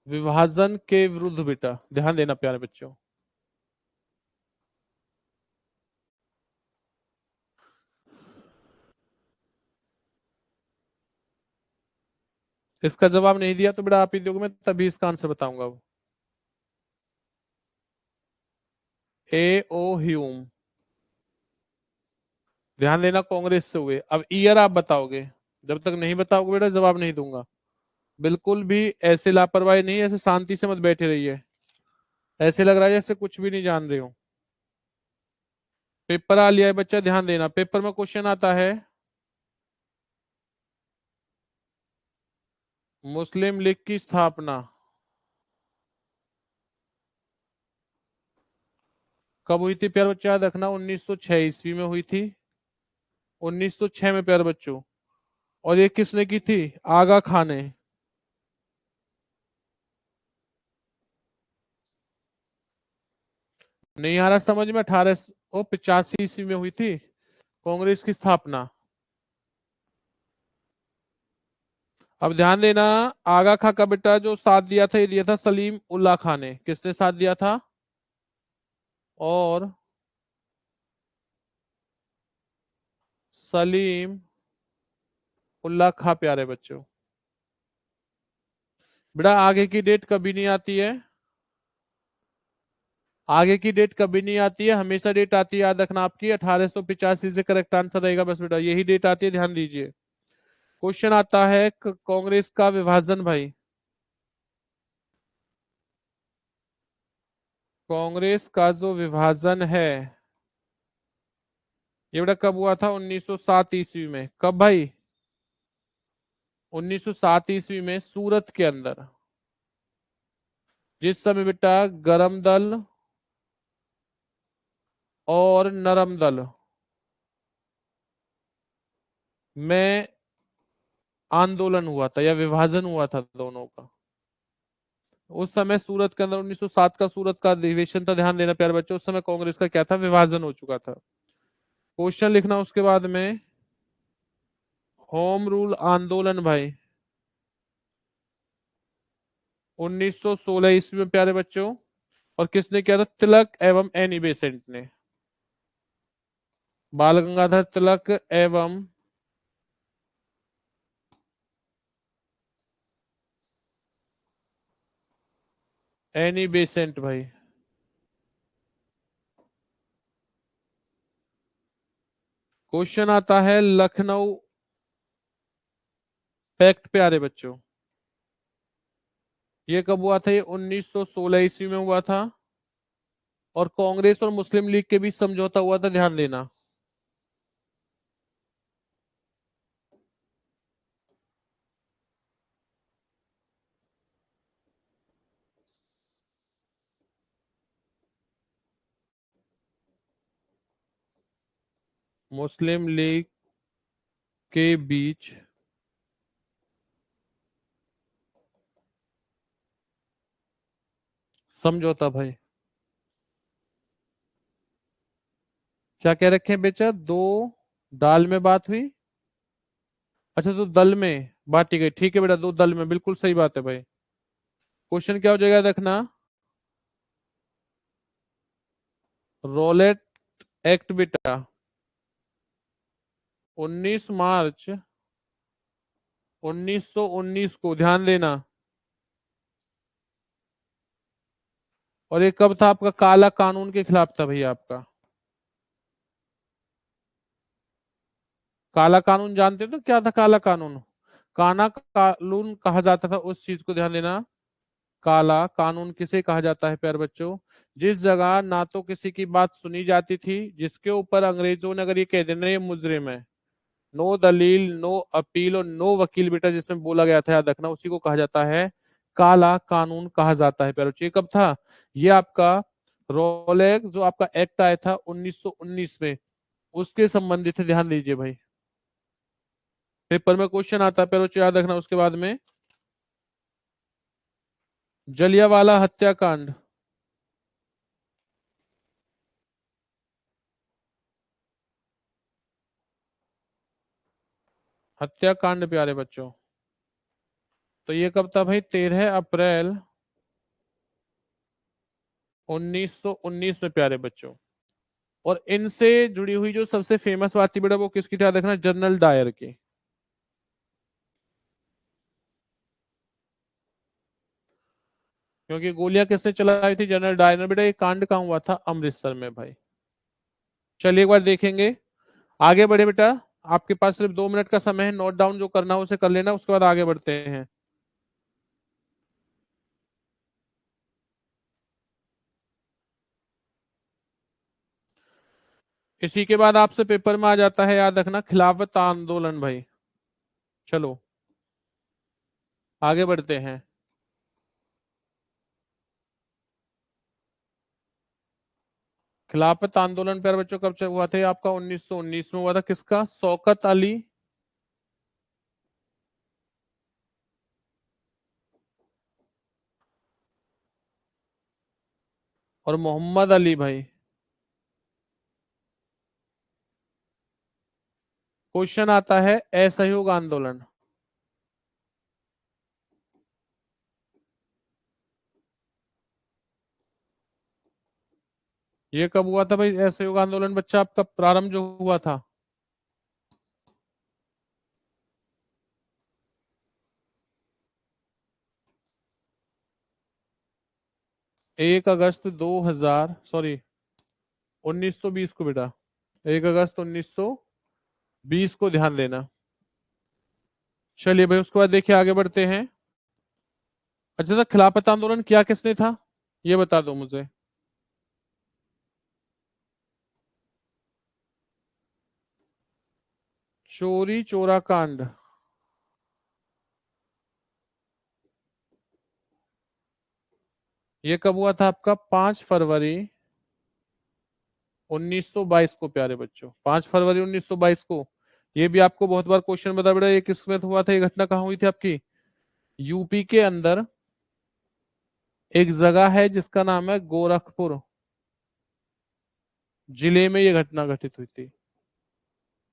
विभाजन के विरुद्ध। बेटा ध्यान देना प्यारे बच्चों। इसका जवाब नहीं दिया तो बेटा आप ही दोगे, मैं तभी इसका आंसर बताऊंगा। ए ओ ह्यूम, ध्यान देना, कांग्रेस से हुए। अब ईयर आप बताओगे, जब तक नहीं बताओगे बेटा जवाब नहीं दूंगा। बिल्कुल भी ऐसे लापरवाही नहीं, ऐसे शांति से मत बैठे रहिए, ऐसे लग रहा है जैसे कुछ भी नहीं जान रहे हो। पेपर आ लिया है बच्चा, ध्यान देना। पेपर में क्वेश्चन आता है, मुस्लिम लीग की स्थापना कब हुई थी प्यारे बच्चा? याद रखना 1906 ईस्वी में हुई थी, 1906 में प्यारे बच्चों। और ये किसने की थी? आगा खान ने। नहीं आ रहा समझ में? 1885 ईस्वी में हुई थी कांग्रेस की स्थापना। अब ध्यान देना, आगा खां का बेटा जो साथ दिया था, ये दिया था सलीम उल्लाह खान ने। किसने साथ दिया था? और सलीम उल्लाह खां, प्यारे बच्चों। बेटा आगे की डेट कभी नहीं आती है, आगे की डेट कभी नहीं आती है, हमेशा डेट आती है, याद रखना आपकी 1885 से करेक्ट आंसर रहेगा बस बेटा, यही डेट आती है, ध्यान दीजिए। क्वेश्चन आता है कांग्रेस का विभाजन भाई, कांग्रेस का जो विभाजन है ये बेटा कब हुआ था? 1907 ईस्वी में। कब भाई? 1907 ईस्वी में सूरत के अंदर। जिस समय बेटा गरम दल और नरम दल में आंदोलन हुआ था या विभाजन हुआ था दोनों का, उस समय सूरत के अंदर 1907 का सूरत का अधिवेशन था। ध्यान देना प्यारे बच्चों, उस समय कांग्रेस का क्या था? विभाजन हो चुका था। क्वेश्चन लिखना उसके बाद में, होम रूल आंदोलन भाई 1916 ईस्वी में प्यारे बच्चों। और किसने किया था? तिलक एवं एनी बेसेंट ने। बाल गंगाधर तिलक एवं एनी बेसेंट भाई। क्वेश्चन आता है लखनऊ पैक्ट, प्यारे बच्चों। ये कब हुआ था? ये 1916 ईस्वी में हुआ था, और कांग्रेस और मुस्लिम लीग के बीच समझौता हुआ था, ध्यान देना। मुस्लिम लीग के बीच समझौता भाई। क्या कह रखे हैं बेचा? दो दाल में बात हुई। अच्छा, तो दल में बांटी गई। ठीक है बेटा, दो दल में, बिल्कुल सही बात है भाई। क्वेश्चन क्या हो जाएगा देखना। रोलेट एक्ट बेटा 19 मार्च 1919 को, ध्यान देना। और ये कब था आपका? काला कानून के खिलाफ था भैया आपका। काला कानून जानते हो तो क्या था काला कानून? काना कानून कहा जाता था उस चीज को, ध्यान देना। काला कानून किसे कहा जाता है प्यारे बच्चों? जिस जगह ना तो किसी की बात सुनी जाती थी, जिसके ऊपर अंग्रेजों ने अगर ये कह देना ये मुजरिम है, नो दलील नो अपील और नो वकील बेटा जिसमें बोला गया था, याद रखना, उसी को कहा जाता है काला कानून कहा जाता है प्यारे बच्चों। ये कब था? ये आपका रोलेक्स जो आपका एक्ट आया था 1919 में, उसके संबंधित है, ध्यान दीजिए भाई। पेपर में क्वेश्चन आता है प्यारे बच्चों, याद रखना। उसके बाद में जलियांवाला हत्याकांड। हत्याकांड प्यारे बच्चों, तो ये कब था भाई? 13 अप्रैल 1919 में प्यारे बच्चों। और इनसे जुड़ी हुई जो सबसे फेमस बात थी बेटा, वो किसकी थी याद रखना? जनरल डायर की। क्योंकि गोलियां किसने चलाई थी? जनरल डायर ने बेटा। ये कांड कहाँ हुआ था? अमृतसर में भाई। चलिए एक बार देखेंगे, आगे बढ़े बेटा। आपके पास सिर्फ 2 मिनट का समय है, नोट डाउन जो करना हो उसे कर लेना, उसके बाद आगे बढ़ते हैं। इसी के बाद आपसे पेपर में आ जाता है, याद रखना, खिलाफत आंदोलन भाई। चलो आगे बढ़ते हैं। खिलाफत आंदोलन प्यारे बच्चों कब हुआ था? ये आपका 1919 में हुआ था। किसका? शौकत अली और मोहम्मद अली भाई। क्वेश्चन आता है असहयोग आंदोलन। ये कब हुआ था भाई असहयोग आंदोलन बच्चा आपका प्रारंभ जो हुआ था? 1 अगस्त 2000, सॉरी 1920 को बेटा। 1 अगस्त 1920 को, ध्यान देना। चलिए भाई, उसके बाद देखिए आगे बढ़ते हैं। अच्छा, तो खिलाफत आंदोलन किया किसने था, ये बता दो मुझे। चोरी चोरा कांड, ये कब हुआ था आपका? 5 फरवरी 1922 को प्यारे बच्चों। 5 फरवरी 1922 को। ये भी आपको बहुत बार क्वेश्चन बता बेटा, ये किस में हुआ था? ये घटना कहाँ हुई थी आपकी? यूपी के अंदर एक जगह है जिसका नाम है गोरखपुर, जिले में ये घटना घटित हुई थी।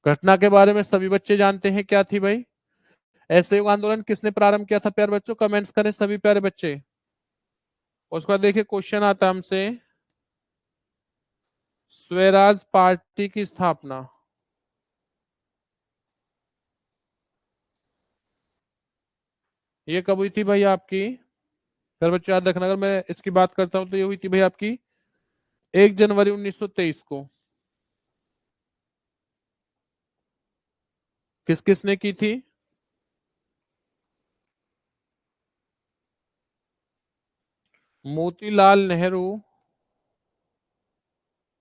घटना के बारे में सभी बच्चे जानते हैं क्या थी भाई? असहयोग आंदोलन किसने प्रारंभ किया था प्यारे बच्चों? कमेंट्स करें सभी प्यारे बच्चे। उसके बाद देखिए क्वेश्चन आता है हमसे, स्वराज पार्टी की स्थापना। ये कब हुई थी भाई आपकी? प्यारे बच्चे याद रखना, अगर मैं इसकी बात करता हूं तो ये हुई थी भाई आपकी 1 जनवरी 1923 को। किस किसने की थी? मोतीलाल नेहरू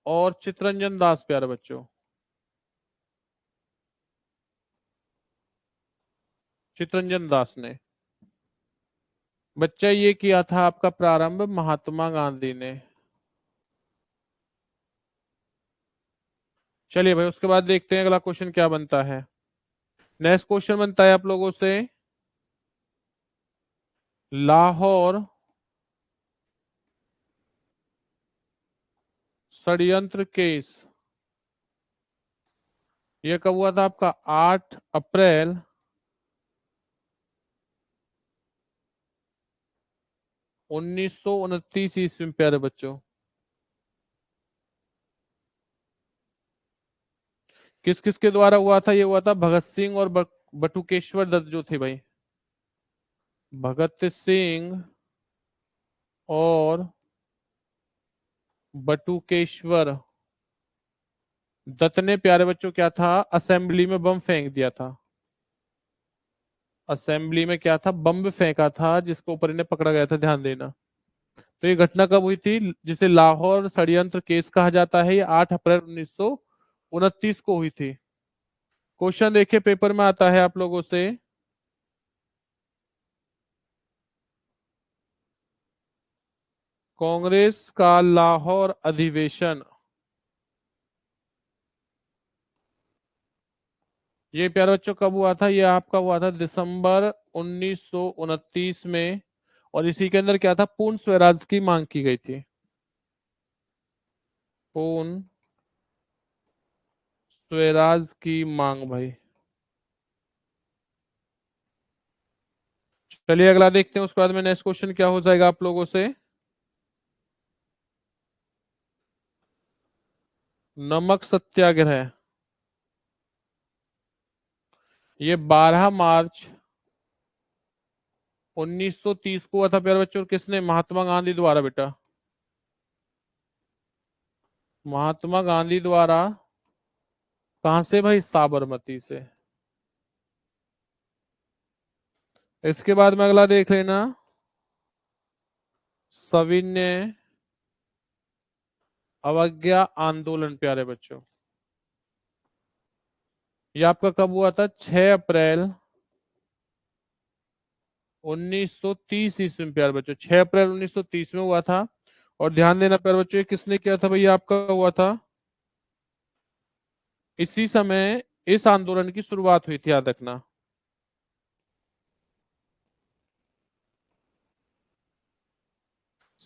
और चित्तरंजन दास प्यारे बच्चों। चित्तरंजन दास ने। बच्चा ये किया था आपका प्रारंभ महात्मा गांधी ने। चलिए भाई, उसके बाद देखते हैं अगला क्वेश्चन क्या बनता है। नेक्स्ट क्वेश्चन बनता है आप लोगों से, लाहौर षड्यंत्र केस, ये कब हुआ था आपका? 8 अप्रैल 1929 ईस्वी में, प्यारे बच्चों। किस किस के द्वारा हुआ था? ये हुआ था भगत सिंह और बटुकेश्वर दत्त जो थे भाई। भगत सिंह और बटुकेश्वर दत्त ने, प्यारे बच्चों, क्या था, असेंबली में बम फेंक दिया था। असेंबली में क्या था? बम फेंका था, जिसके ऊपर इन्हें पकड़ा गया था, ध्यान देना। तो ये घटना कब हुई थी? जिसे लाहौर षड्यंत्र केस कहा जाता है, ये 8 अप्रैल 1929 को हुई थी। क्वेश्चन देखिए, पेपर में आता है आप लोगों से, कांग्रेस का लाहौर अधिवेशन, ये प्यारे बच्चों कब हुआ था? ये आपका हुआ था दिसंबर 1929 में। और इसी के अंदर क्या था? पूर्ण स्वराज की मांग की गई थी। पूर्ण स्वराज की मांग भाई। चलिए अगला देखते हैं, उसके बाद में नेक्स्ट क्वेश्चन क्या हो जाएगा आप लोगों से। नमक सत्याग्रह, ये 12 मार्च 1930 को हुआ था प्यारे बच्चों। किसने? महात्मा गांधी द्वारा बेटा। महात्मा गांधी द्वारा। कहां से भाई? साबरमती से। इसके बाद में अगला देख लेना, सविनय अवज्ञा आंदोलन, प्यारे बच्चों। ये आपका कब हुआ था? 6 अप्रैल 1930 ईस्वी में, प्यारे बच्चों। 6 अप्रैल 1930 में हुआ था। और ध्यान देना प्यारे बच्चों, ये किसने किया था भैया? आपका हुआ था इसी समय इस आंदोलन की शुरुआत हुई थी, याद रखना।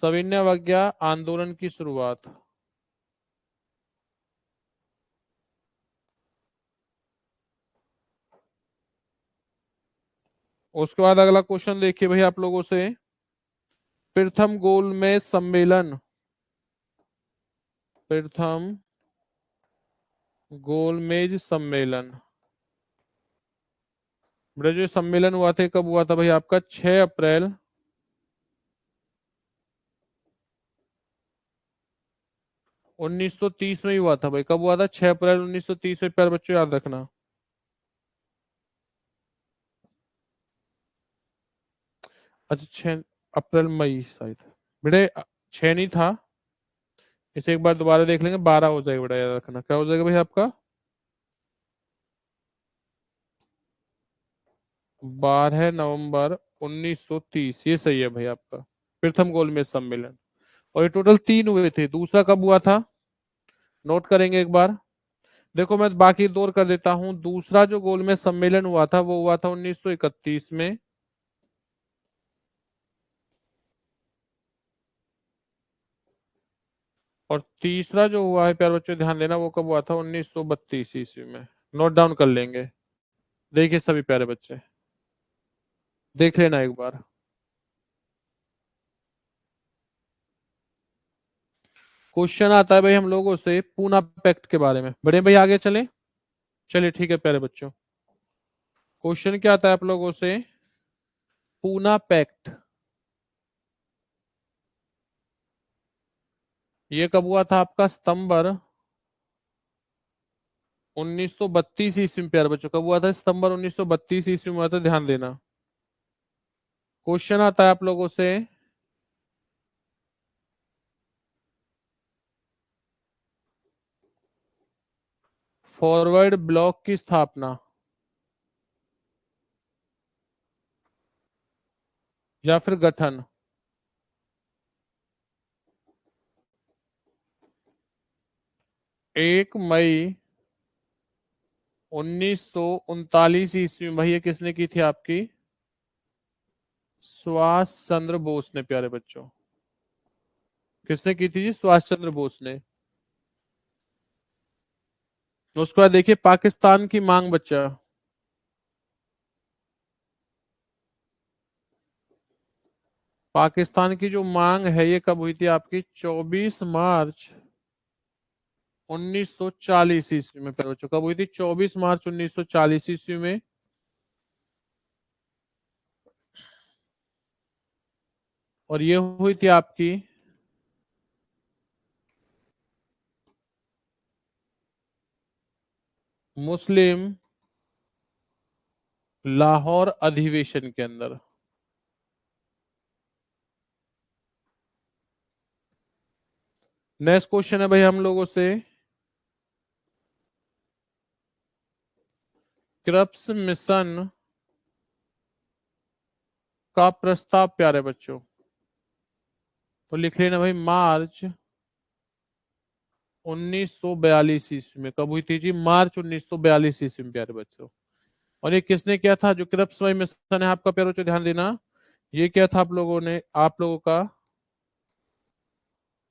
सविनय अवज्ञा आंदोलन की शुरुआत। उसके बाद अगला क्वेश्चन देखिए भाई आप लोगों से, प्रथम गोलमेज सम्मेलन, प्रथम गोलमेज सम्मेलन, बेटा जो ये सम्मेलन हुआ था, कब हुआ था भाई? आपका 6 अप्रैल 1930 में ही हुआ था भाई। कब हुआ था? 6 अप्रैल 1930 में, प्यारे बच्चों याद रखना। अच्छा, 6 अप्रैल मई शायद, बेटे 6 नहीं था। इसे एक बार दोबारा देख लेंगे, 12 हो जाएगा बेटा, याद रखना। क्या हो जाएगा भाई आपका? 12 नवंबर 1930, ये सही है भाई आपका। प्रथम गोलमेज सम्मेलन। और ये टोटल 3 हुए थे। दूसरा कब हुआ था? नोट करेंगे एक बार। देखो मैं बाकी दो और कर देता हूं। दूसरा जो गोलमेज सम्मेलन हुआ था, वो हुआ था 1931 में। और तीसरा जो हुआ है प्यारे बच्चों, ध्यान देना, वो कब हुआ था? 1932 ईस्वी में। नोट डाउन कर लेंगे। देखिए सभी प्यारे बच्चे, देख लेना एक बार। क्वेश्चन आता है भाई हम लोगों से पूना पैक्ट के बारे में। बड़े भाई आगे चले। चलिए ठीक है प्यारे बच्चों, क्वेश्चन क्या आता है आप लोगों से? पूना पैक्ट, ये कब हुआ था आपका? सितंबर 1932 ईस्वी में, प्यारे बच्चों। कब हुआ था? सितंबर 1932 ईस्वी में हुआ था, ध्यान देना। क्वेश्चन आता है आप लोगों से, फॉरवर्ड ब्लॉक की स्थापना या फिर गठन। 1 मई 1939 ईस्वी में भाई ये किसने की थी आपकी? सुभाष चंद्र बोस ने प्यारे बच्चों। किसने की थी जी? सुभाष चंद्र बोस ने। तो उसके बाद देखिए पाकिस्तान की मांग बच्चा। पाकिस्तान की जो मांग है ये कब हुई थी आपकी? 24 मार्च 1940 ईस्वी में प्यारे बच्चों। कब हुई थी? 24 मार्च 1940 ईस्वी में। और ये हुई थी आपकी मुस्लिम लाहौर अधिवेशन के अंदर। नेक्स्ट क्वेश्चन है भाई हम लोगों से, क्रिप्स मिशन का प्रस्ताव प्यारे बच्चों। तो लिख लेना भाई मार्च 1942 ईस्वी में। कब हुई थी जी? मार्च 1942 ईस्वी में प्यारे बच्चों। और ये किसने किया था? जो क्रिप्स भाई मिशन है आपका प्यारे बच्चों, ध्यान देना, ये क्या था आप लोगों का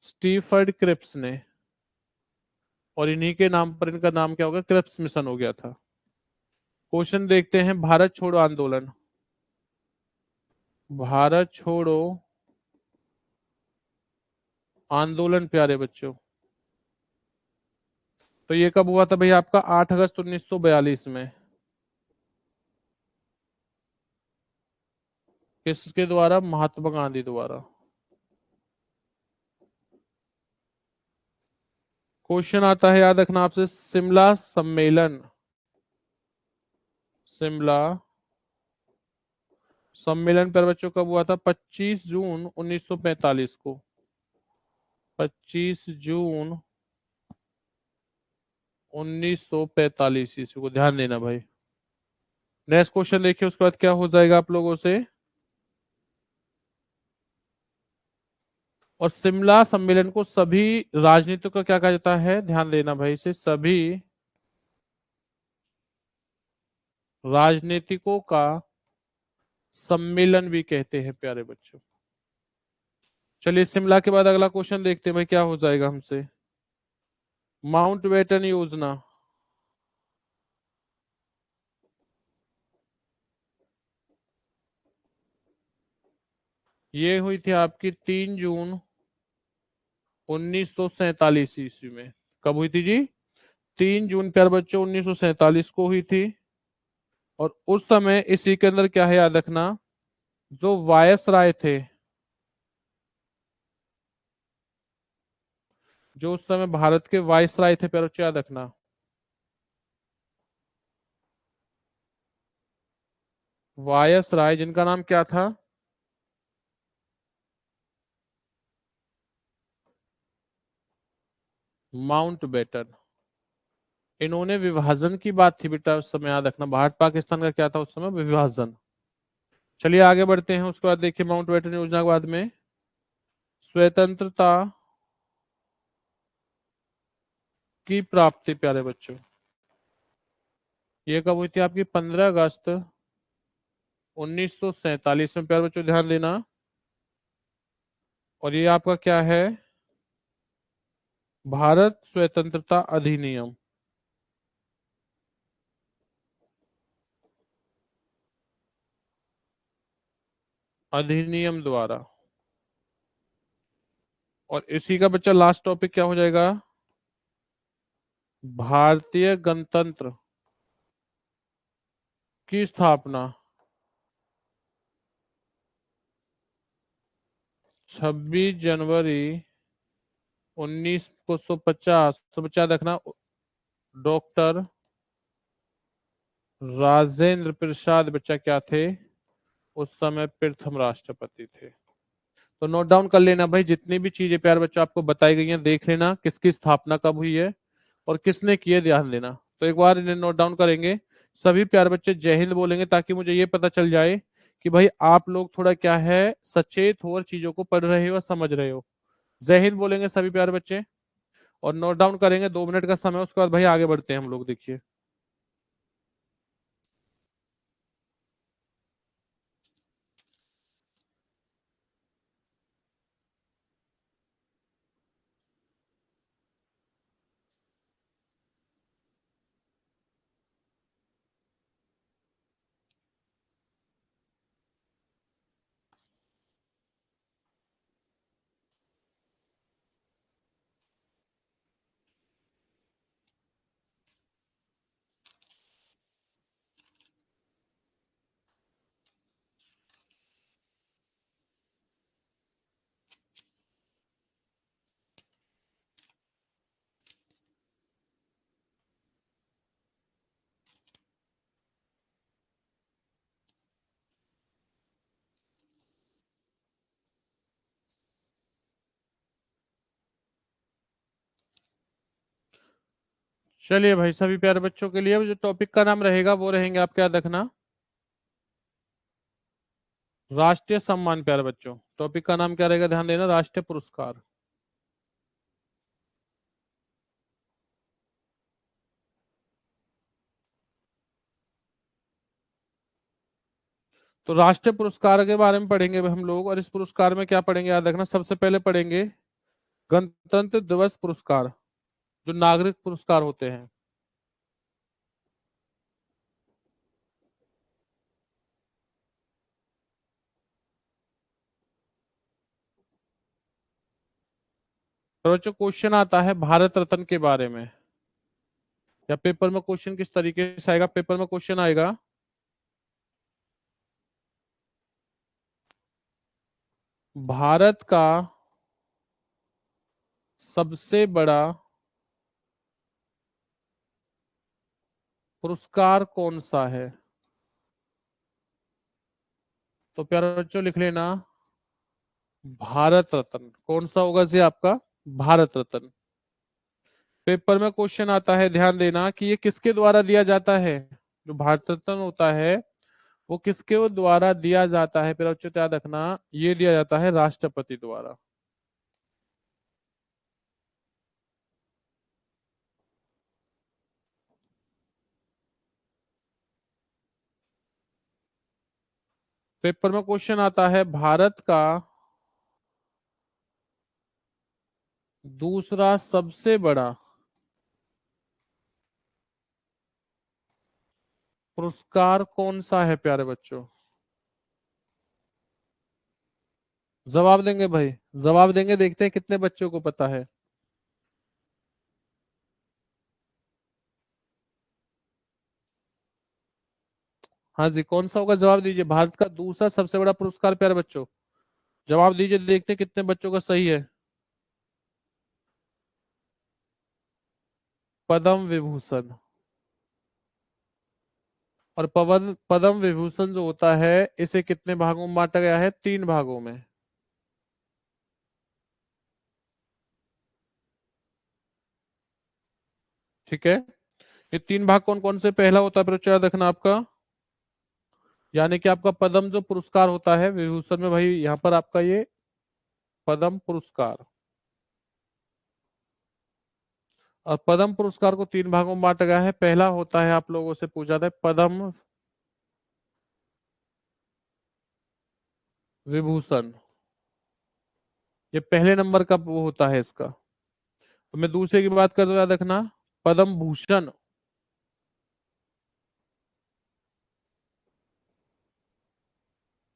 स्टीफर्ड क्रिप्स ने। और इन्हीं के नाम पर इनका नाम क्या होगा? क्रिप्स मिशन हो गया था। क्वेश्चन देखते हैं, भारत छोड़ो आंदोलन। भारत छोड़ो आंदोलन प्यारे बच्चों, तो ये कब हुआ था भाई आपका? 8 अगस्त 1942 में। किसके द्वारा? महात्मा गांधी द्वारा। क्वेश्चन आता है, याद रखना आपसे, शिमला सम्मेलन। शिमला सम्मेलन पर बच्चों कब हुआ था? 25 जून 1945 को। 25 जून 1945 ईस्वी को, ध्यान देना भाई। नेक्स्ट क्वेश्चन देखिए, उसके बाद क्या हो जाएगा आप लोगों से। और शिमला सम्मेलन को सभी राजनीतिक का क्या कहा जाता है? ध्यान देना भाई, इसे सभी राजनीतिकों का सम्मेलन भी कहते हैं प्यारे बच्चों। चलिए शिमला के बाद अगला क्वेश्चन देखते हैं भाई क्या हो जाएगा हमसे। माउंटबेटन योजना। ये हुई थी आपकी 3 जून 1947 ईस्वी में। कब हुई थी जी? 3 जून प्यारे बच्चों 1947 को हुई थी। और उस समय इसी के अंदर क्या है याद रखना, जो वायसराय थे, जो उस समय भारत के वायसराय थे प्यारे बच्चों, याद रखना, वायसराय जिनका नाम क्या था? माउंटबेटन। इन्होंने विभाजन की बात थी बेटा उस समय, याद रखना, भारत पाकिस्तान का क्या था उस समय? विभाजन। चलिए आगे बढ़ते हैं, उसके बाद देखिए माउंटबेटन योजना के बाद में स्वतंत्रता की प्राप्ति प्यारे बच्चों। ये कब हुई थी आपकी? 15 अगस्त 1947 में प्यारे बच्चों, ध्यान देना। और ये आपका क्या है? भारत स्वतंत्रता अधिनियम। अधिनियम द्वारा। और इसी का बच्चा लास्ट टॉपिक क्या हो जाएगा? भारतीय गणतंत्र की स्थापना 26 जनवरी 1950। तो बच्चा रखना, डॉक्टर राजेंद्र प्रसाद बच्चा क्या थे? उस समय प्रथम राष्ट्रपति थे। तो नोट डाउन कर लेना भाई, जितनी भी चीजें प्यारे बच्चों आपको बताई गई हैं देख लेना, किसकी स्थापना कब हुई है और किसने की है, ध्यान देना। तो एक बार इन्हें नोट डाउन करेंगे। सभी प्यारे बच्चे जय हिंद बोलेंगे ताकि मुझे ये पता चल जाए कि भाई आप लोग थोड़ा क्या है, सचेत हो और चीजों को पढ़ रहे हो और समझ रहे हो। जय हिंद बोलेंगे सभी प्यारे बच्चे और नोट डाउन करेंगे। 2 मिनट का समय, उसके बाद भाई आगे बढ़ते हैं हम लोग। देखिए चलिए भाई, सभी प्यारे बच्चों के लिए जो टॉपिक का नाम रहेगा वो रहेंगे, आप क्या रखना, राष्ट्रीय सम्मान। प्यारे बच्चों, टॉपिक का नाम क्या रहेगा, ध्यान देना, राष्ट्रीय पुरस्कार। तो राष्ट्रीय पुरस्कार के बारे में पढ़ेंगे हम लोग, और इस पुरस्कार में क्या पढ़ेंगे याद रखना, सबसे पहले पढ़ेंगे गणतंत्र दिवस पुरस्कार, जो नागरिक पुरस्कार होते हैं। तो बच्चों, क्वेश्चन आता है भारत रत्न के बारे में, या पेपर में क्वेश्चन किस तरीके से आएगा, पेपर में क्वेश्चन आएगा भारत का सबसे बड़ा पुरस्कार कौन सा है। तो प्यारे बच्चों लिख लेना, भारत रत्न। कौन सा होगा जी आपका, भारत रत्न। पेपर में क्वेश्चन आता है, ध्यान देना कि ये किसके द्वारा दिया जाता है, जो भारत रत्न होता है वो किसके द्वारा दिया जाता है। फिर बच्चों याद रखना, ये दिया जाता है राष्ट्रपति द्वारा। पेपर में क्वेश्चन आता है भारत का दूसरा सबसे बड़ा पुरस्कार कौन सा है। प्यारे बच्चों, जवाब देंगे भाई, जवाब देंगे, देखते हैं कितने बच्चों को पता है। हाँ जी, कौन सा होगा, जवाब दीजिए। भारत का दूसरा सबसे बड़ा पुरस्कार, प्यारे बच्चों, जवाब दीजिए, देखते हैं कितने बच्चों का सही है। पद्म विभूषण। और पद्म विभूषण जो होता है, इसे कितने भागों में बांटा गया है, 3 भागों में। ठीक है, ये 3 भाग कौन कौन से, पहला होता है बच्चों याद रखना आपका, यानी कि आपका पद्म जो पुरस्कार होता है, विभूषण में भाई यहाँ पर आपका ये पद्म पुरस्कार। और पद्म पुरस्कार को 3 भागों में बांटा गया है। पहला होता है, आप लोगों से पूछा था, पद्म विभूषण, ये पहले नंबर का वो होता है इसका। तो मैं दूसरे की बात कर रहा हूं, याद रखना, पद्म भूषण।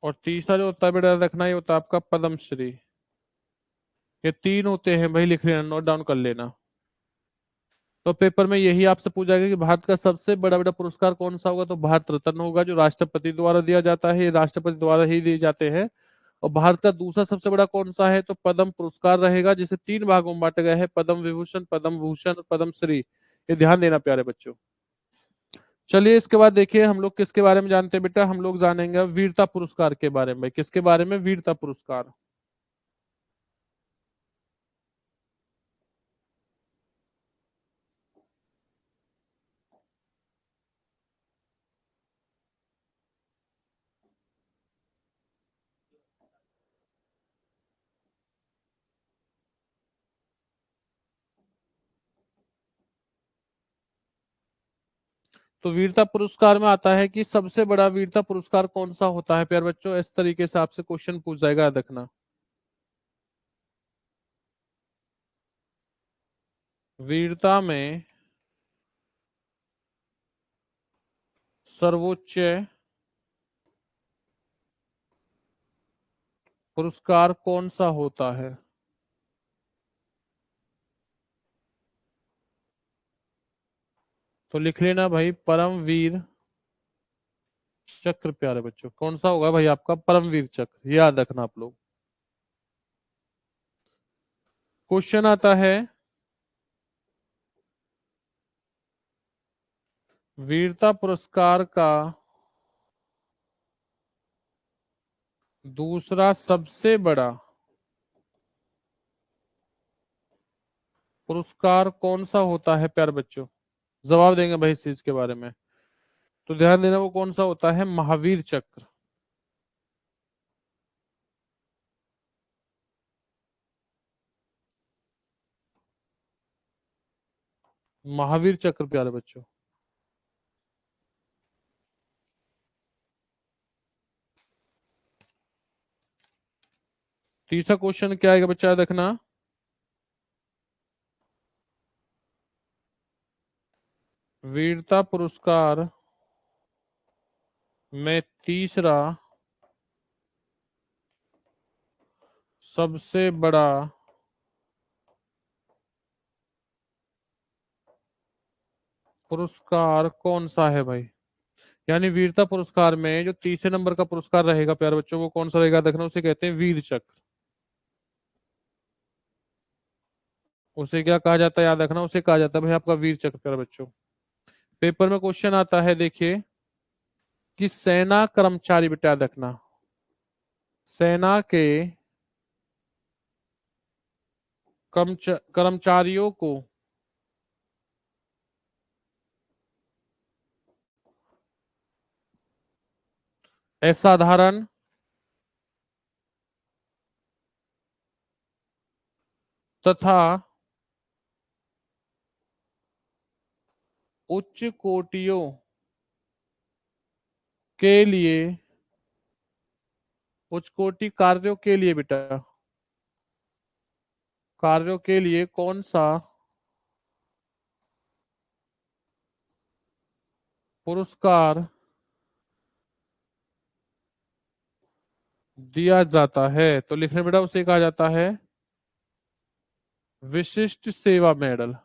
और तीसरा जो होता है बेटा, याद रखना, ये होता है आपका पद्म श्री। ये 3 होते हैं भाई, लिख लेना, नोट डाउन कर लेना। तो पेपर में यही आपसे पूछा गया कि भारत का सबसे बड़ा बड़ा पुरस्कार कौन सा होगा, तो भारत रत्न होगा, जो राष्ट्रपति द्वारा दिया जाता है, ये राष्ट्रपति द्वारा ही दिए जाते हैं। और भारत का दूसरा सबसे बड़ा कौन सा है, तो पद्म पुरस्कार रहेगा, जिसे 3 भागों में बांटा गया है, पद्म विभूषण, पद्म भूषण और पद्म श्री। ये ध्यान देना प्यारे बच्चों। चलिए, इसके बाद देखिए हम लोग किसके बारे में जानते हैं बेटा, हम लोग जानेंगे वीरता पुरस्कार के बारे में। किसके बारे में, वीरता पुरस्कार। तो वीरता पुरस्कार में आता है कि सबसे बड़ा वीरता पुरस्कार कौन सा होता है प्यारे बच्चों, इस तरीके से आपसे क्वेश्चन पूछ जाएगा, याद रखना। वीरता में सर्वोच्च पुरस्कार कौन सा होता है। तो लिख लेना भाई, परमवीर चक्र। प्यारे बच्चों, कौन सा होगा भाई आपका, परमवीर चक्र, ये याद रखना आप लोग। क्वेश्चन आता है, वीरता पुरस्कार का दूसरा सबसे बड़ा पुरस्कार कौन सा होता है प्यारे बच्चों। जवाब देंगे भाई इस चीज के बारे में। तो ध्यान देना, वो कौन सा होता है? महावीर चक्र। महावीर चक्र प्यारे बच्चों। तीसरा क्वेश्चन क्या आएगा बच्चा, देखना। वीरता पुरस्कार में तीसरा सबसे बड़ा पुरस्कार कौन सा है भाई? यानी वीरता पुरस्कार में जो तीसरे नंबर का पुरस्कार रहेगा प्यारे बच्चों, वो कौन सा रहेगा देखना, उसे कहते हैं वीर चक्र। उसे क्या कहा जाता है याद रखना, उसे कहा जाता है भाई आपका वीर चक्र प्यारे बच्चों। पेपर में क्वेश्चन आता है, देखिए, कि सेना कर्मचारी, बेटा याद रखना, सेना के कर्मचारियों को असाधारण तथा उच्च कोटियों के लिए, उच्च कोटि कार्यों के लिए बेटा, कार्यों के लिए कौन सा पुरस्कार दिया जाता है? तो लिखने बेटा, उसे कहा जाता है विशिष्ट सेवा मेडल।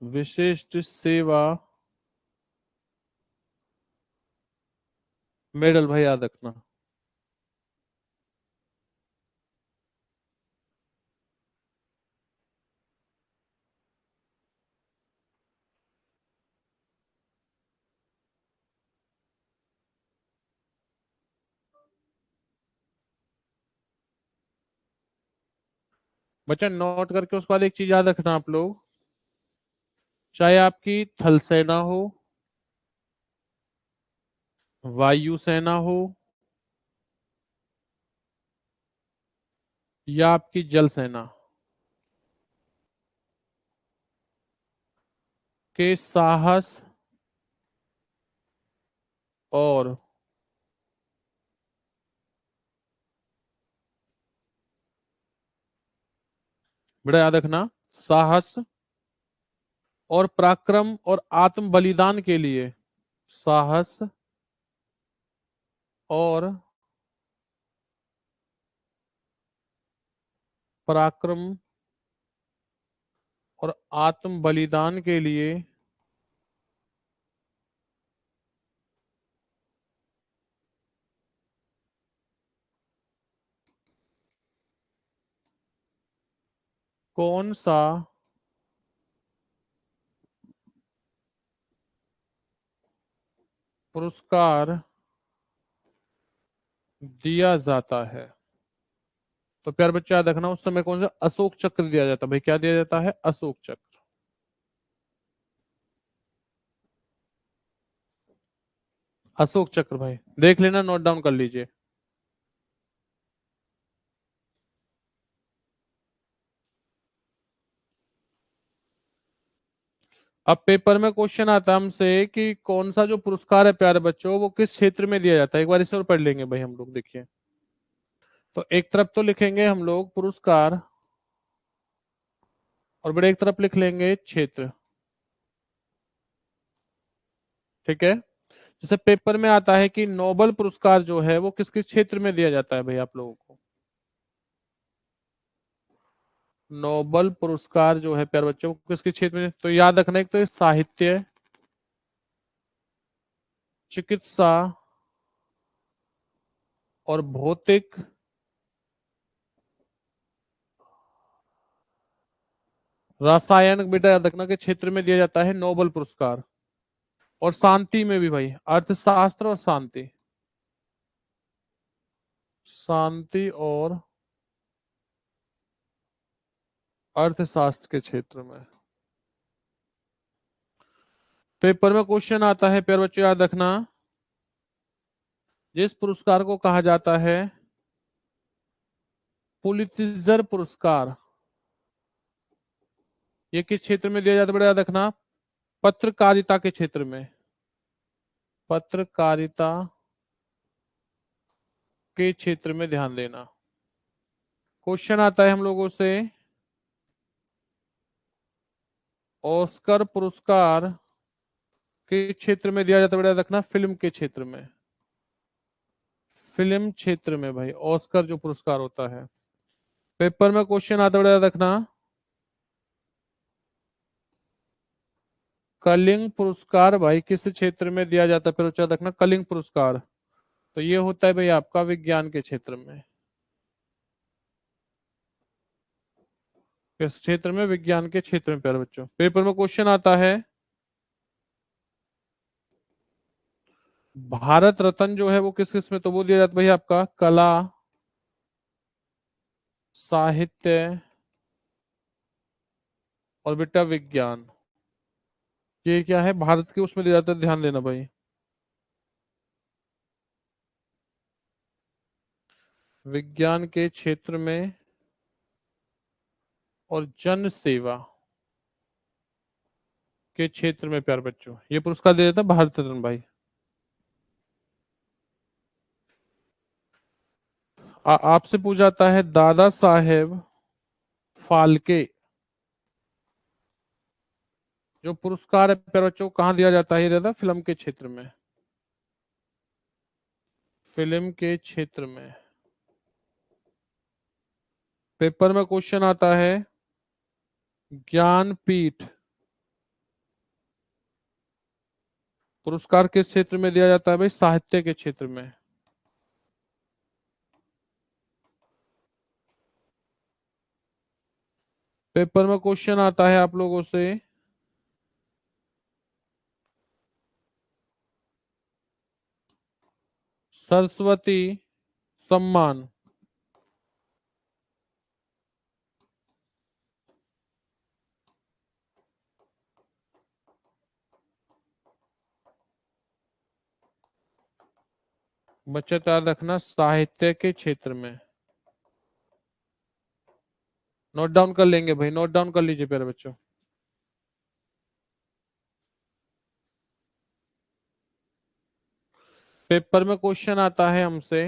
विशिष्ट सेवा मेडल भाई याद रखना। बच्चा नोट करके उसके बाद एक चीज याद रखना आप लोग, चाहे आपकी थल सेना हो, वायु सेना हो, या आपकी जल सेना, के साहस और बेटा याद रखना, साहस और पराक्रम और आत्म बलिदान के लिए, साहस और पराक्रम और आत्म बलिदान के लिए कौन सा पुरस्कार दिया जाता है? तो प्यार बच्चा याद रखना, उस समय कौन सा अशोक चक्र दिया जाता है भाई, क्या दिया जाता है? अशोक चक्र। अशोक चक्र भाई, देख लेना, नोट डाउन कर लीजिए। अब पेपर में क्वेश्चन आता है हमसे कि कौन सा जो पुरस्कार है प्यारे बच्चों, वो किस क्षेत्र में दिया जाता है, एक बार इस पर पढ़ लेंगे भाई हम लोग, देखिए। तो एक तरफ तो लिखेंगे हम लोग पुरस्कार, और बड़े एक तरफ लिख लेंगे क्षेत्र। ठीक है। जैसे पेपर में आता है कि नोबल पुरस्कार जो है वो किस किस क्षेत्र में दिया जाता है भाई आप लोगों को? नोबल पुरस्कार जो है प्यारे बच्चों, किस किस क्षेत्र में, तो याद रखना, एक तो साहित्य, चिकित्सा और भौतिक, रसायन बेटा याद रखना के क्षेत्र में दिया जाता है नोबल पुरस्कार। और शांति में भी भाई, अर्थशास्त्र और शांति, शांति और अर्थशास्त्र के क्षेत्र में। पेपर में क्वेश्चन आता है, प्यारे बच्चों याद रखना, जिस पुरस्कार को कहा जाता है पुलित्जर पुरस्कार, ये किस क्षेत्र में दिया जाता है, बड़ा याद रखना, पत्रकारिता के क्षेत्र में। पत्रकारिता के क्षेत्र में ध्यान देना। क्वेश्चन आता है हम लोगों से, ऑस्कर पुरस्कार के क्षेत्र में दिया जाता है, बड़ा याद रखना, फिल्म के क्षेत्र में। फिल्म क्षेत्र में भाई ऑस्कर जो पुरस्कार होता है। पेपर में क्वेश्चन आता है, बड़ा याद रखना, कलिंग पुरस्कार भाई किस क्षेत्र में दिया जाता है, फिर याद रखना कलिंग पुरस्कार, तो ये होता है भाई आपका विज्ञान के क्षेत्र में। किस क्षेत्र में, विज्ञान के क्षेत्र में प्यारे बच्चों। पेपर में क्वेश्चन आता है, भारत रत्न जो है वो किस किस में, तो वो दिया जाता है भाई आपका कला, साहित्य और बेटा विज्ञान। ये क्या है, भारत के उसमें दिया जाता है, ध्यान देना भाई। विज्ञान के क्षेत्र में और जन सेवा के क्षेत्र में प्यारे बच्चों ये पुरस्कार दिया जाता है भारत रत्न भाई। आपसे पूछा जाता है, दादा साहेब फाल्के जो पुरस्कार है प्यारे बच्चों कहाँ दिया जाता है, ये दादा फिल्म के क्षेत्र में। फिल्म के क्षेत्र में। पेपर में क्वेश्चन आता है, ज्ञानपीठ पुरस्कार किस क्षेत्र में दिया जाता है भाई, साहित्य के क्षेत्र में। पेपर में क्वेश्चन आता है आप लोगों से, सरस्वती सम्मान बच्चे याद रखना साहित्य के क्षेत्र में। नोट डाउन कर लेंगे भाई, नोट डाउन कर लीजिए प्यारे बच्चों। पेपर में क्वेश्चन आता है हमसे,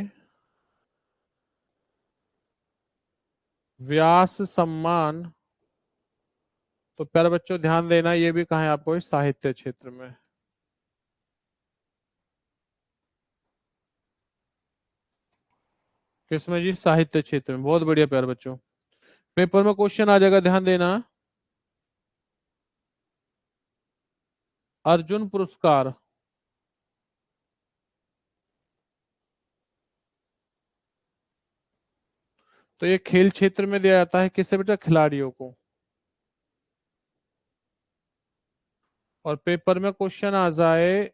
व्यास सम्मान, तो प्यारे बच्चों ध्यान देना ये भी कहा है आपको, इस साहित्य क्षेत्र में। किसमें जी, साहित्य क्षेत्र में, बहुत बढ़िया प्यारे बच्चों। पेपर में क्वेश्चन आ जाएगा, ध्यान देना, अर्जुन पुरस्कार तो ये खेल क्षेत्र में दिया जाता है, किससे बेटा, खिलाड़ियों को। और पेपर में क्वेश्चन आ जाए,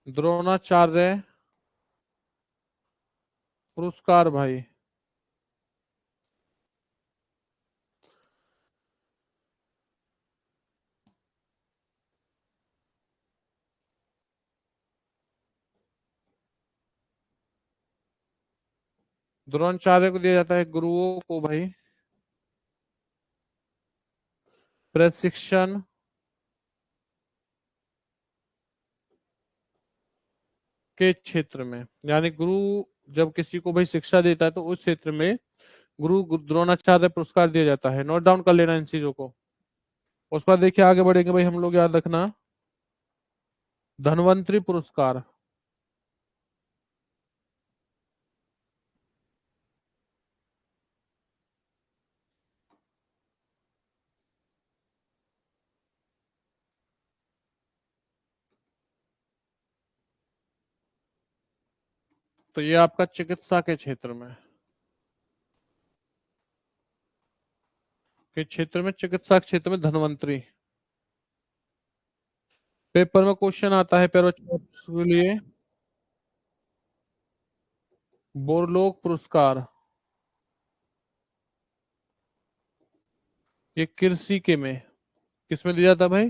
द्रोणाचार्य पुरस्कार भाई, द्रोणाचार्य को दिया जाता है गुरुओं को भाई, प्रशिक्षण के क्षेत्र में। यानी गुरु जब किसी को भाई शिक्षा देता है तो उस क्षेत्र में द्रोणाचार्य पुरस्कार दिया जाता है। नोट डाउन कर लेना इन चीजों को। उस पर देखिए आगे बढ़ेंगे भाई हम लोग, याद रखना, धनवंतरी पुरस्कार तो ये आपका चिकित्सा के क्षेत्र में, के क्षेत्र में, चिकित्सा क्षेत्र में धनवंतरी। पेपर में क्वेश्चन आता है पैरों के लिए, बोरलोग पुरस्कार, ये कृषि के में, किसमें दिया जाता भाई?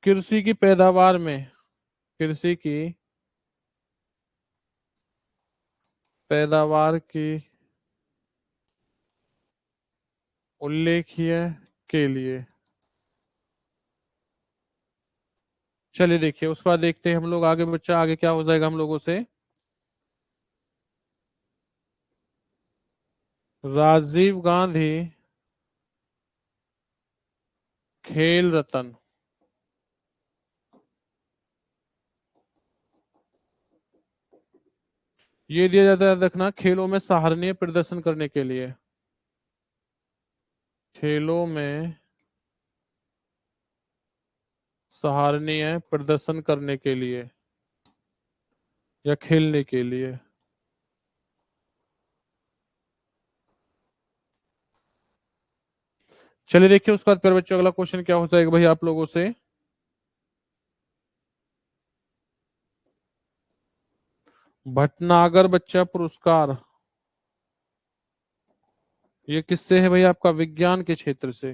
कृषि की पैदावार में, कृषि की पैदावार की उल्लेखीय के लिए। चलिए देखिए, उसके बाद देखते हैं हम लोग आगे, बच्चा आगे क्या हो जाएगा हम लोगों से। राजीव गांधी खेल रत्न, ये दिया जाता है, देखना, खेलों में सराहनीय प्रदर्शन करने के लिए, खेलों में सराहनीय प्रदर्शन करने के लिए या खेलने के लिए। चलिए देखिए उसके बाद फिर बच्चों अगला क्वेश्चन क्या हो जाएगा भाई आप लोगों से। भटनागर बच्चा पुरस्कार, ये किससे है भाई? आपका विज्ञान के क्षेत्र से,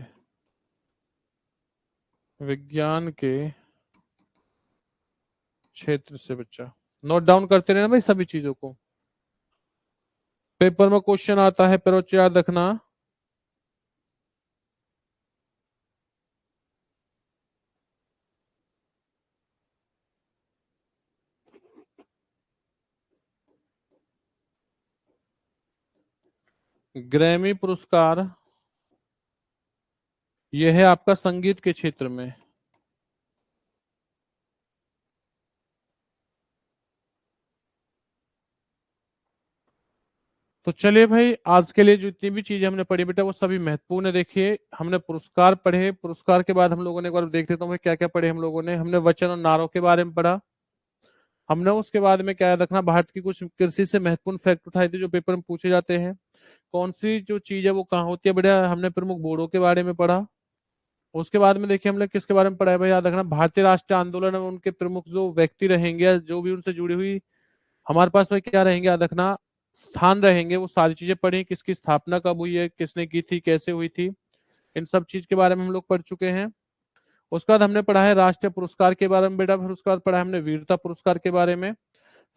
विज्ञान के क्षेत्र से बच्चा। नोट डाउन करते रहना भाई सभी चीजों को, पेपर में क्वेश्चन आता है, पर बच्चे याद रखना। ग्रैमी पुरस्कार, यह है आपका संगीत के क्षेत्र में। तो चलिए भाई, आज के लिए जितनी भी चीजें हमने पढ़ी बेटा वो सभी महत्वपूर्ण है। देखिए हमने पुरस्कार पढ़े, पुरस्कार के बाद हम लोगों ने एक बार देख लेता हूँ भाई क्या क्या पढ़े हम लोगों ने। हमने वचन और नारों के बारे में पढ़ा। हमने उसके बाद में क्या याद रखना, भारत की कुछ कृषि से महत्वपूर्ण फैक्ट उठाए थे जो पेपर में पूछे जाते हैं। कौन सी जो चीज है वो कहाँ होती है बेटा, हमने प्रमुख बोर्डों के बारे में पढ़ा। उसके बाद में देखिए हमने किसके बारे में पढ़ा है भाई, याद रखना, भारतीय राष्ट्रीय आंदोलन में उनके प्रमुख जो व्यक्ति रहेंगे या जो भी उनसे जुड़ी हुई हमारे पास में क्या रहेंगे, याद रखना, स्थान रहेंगे, वो सारी चीजें पढ़ी। किसकी स्थापना कब हुई है, किसने की थी, कैसे हुई थी, इन सब चीज के बारे में हम लोग पढ़ चुके हैं। उसके बाद हमने पढ़ा है राष्ट्रीय पुरस्कार के बारे में बेटा, फिर उसके बाद पढ़ा है हमने वीरता पुरस्कार के बारे में।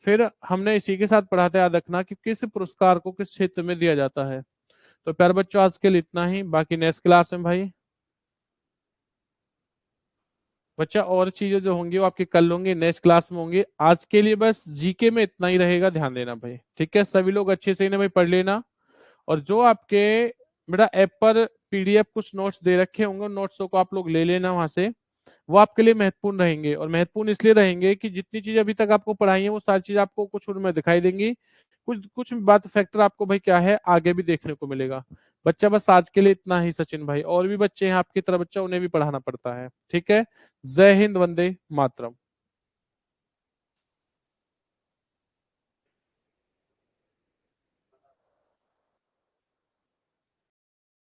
फिर हमने इसी के साथ पढ़ा था, याद रखना, कि किस पुरस्कार को किस क्षेत्र में दिया जाता है। तो प्यारे बच्चों आज के लिए इतना ही, बाकी नेक्स्ट क्लास में भाई बच्चा और चीजें जो होंगी वो आपकी कल होंगी, नेक्स्ट क्लास में होंगी। आज के लिए बस जीके में इतना ही रहेगा, ध्यान देना भाई, ठीक है? सभी लोग अच्छे से इन्हें भाई पढ़ लेना। और जो आपके बेटा ऐप पर पीडीएफ कुछ नोट्स दे रखे होंगे, उन नोट्सों को आप लोग ले लेना वहां से। वो आपके लिए महत्वपूर्ण रहेंगे, और महत्वपूर्ण इसलिए रहेंगे कि जितनी चीज अभी तक आपको पढ़ाई है वो सारी चीज आपको कुछ उनमें दिखाई देंगी। कुछ कुछ बात फैक्टर आपको भाई क्या है आगे भी देखने को मिलेगा। बच्चा बस आज के लिए इतना ही सचिन भाई, और भी बच्चे हैं आपकी तरह बच्चा, उन्हें भी पढ़ाना पड़ता है, ठीक है? जय हिंद, वंदे मातरम।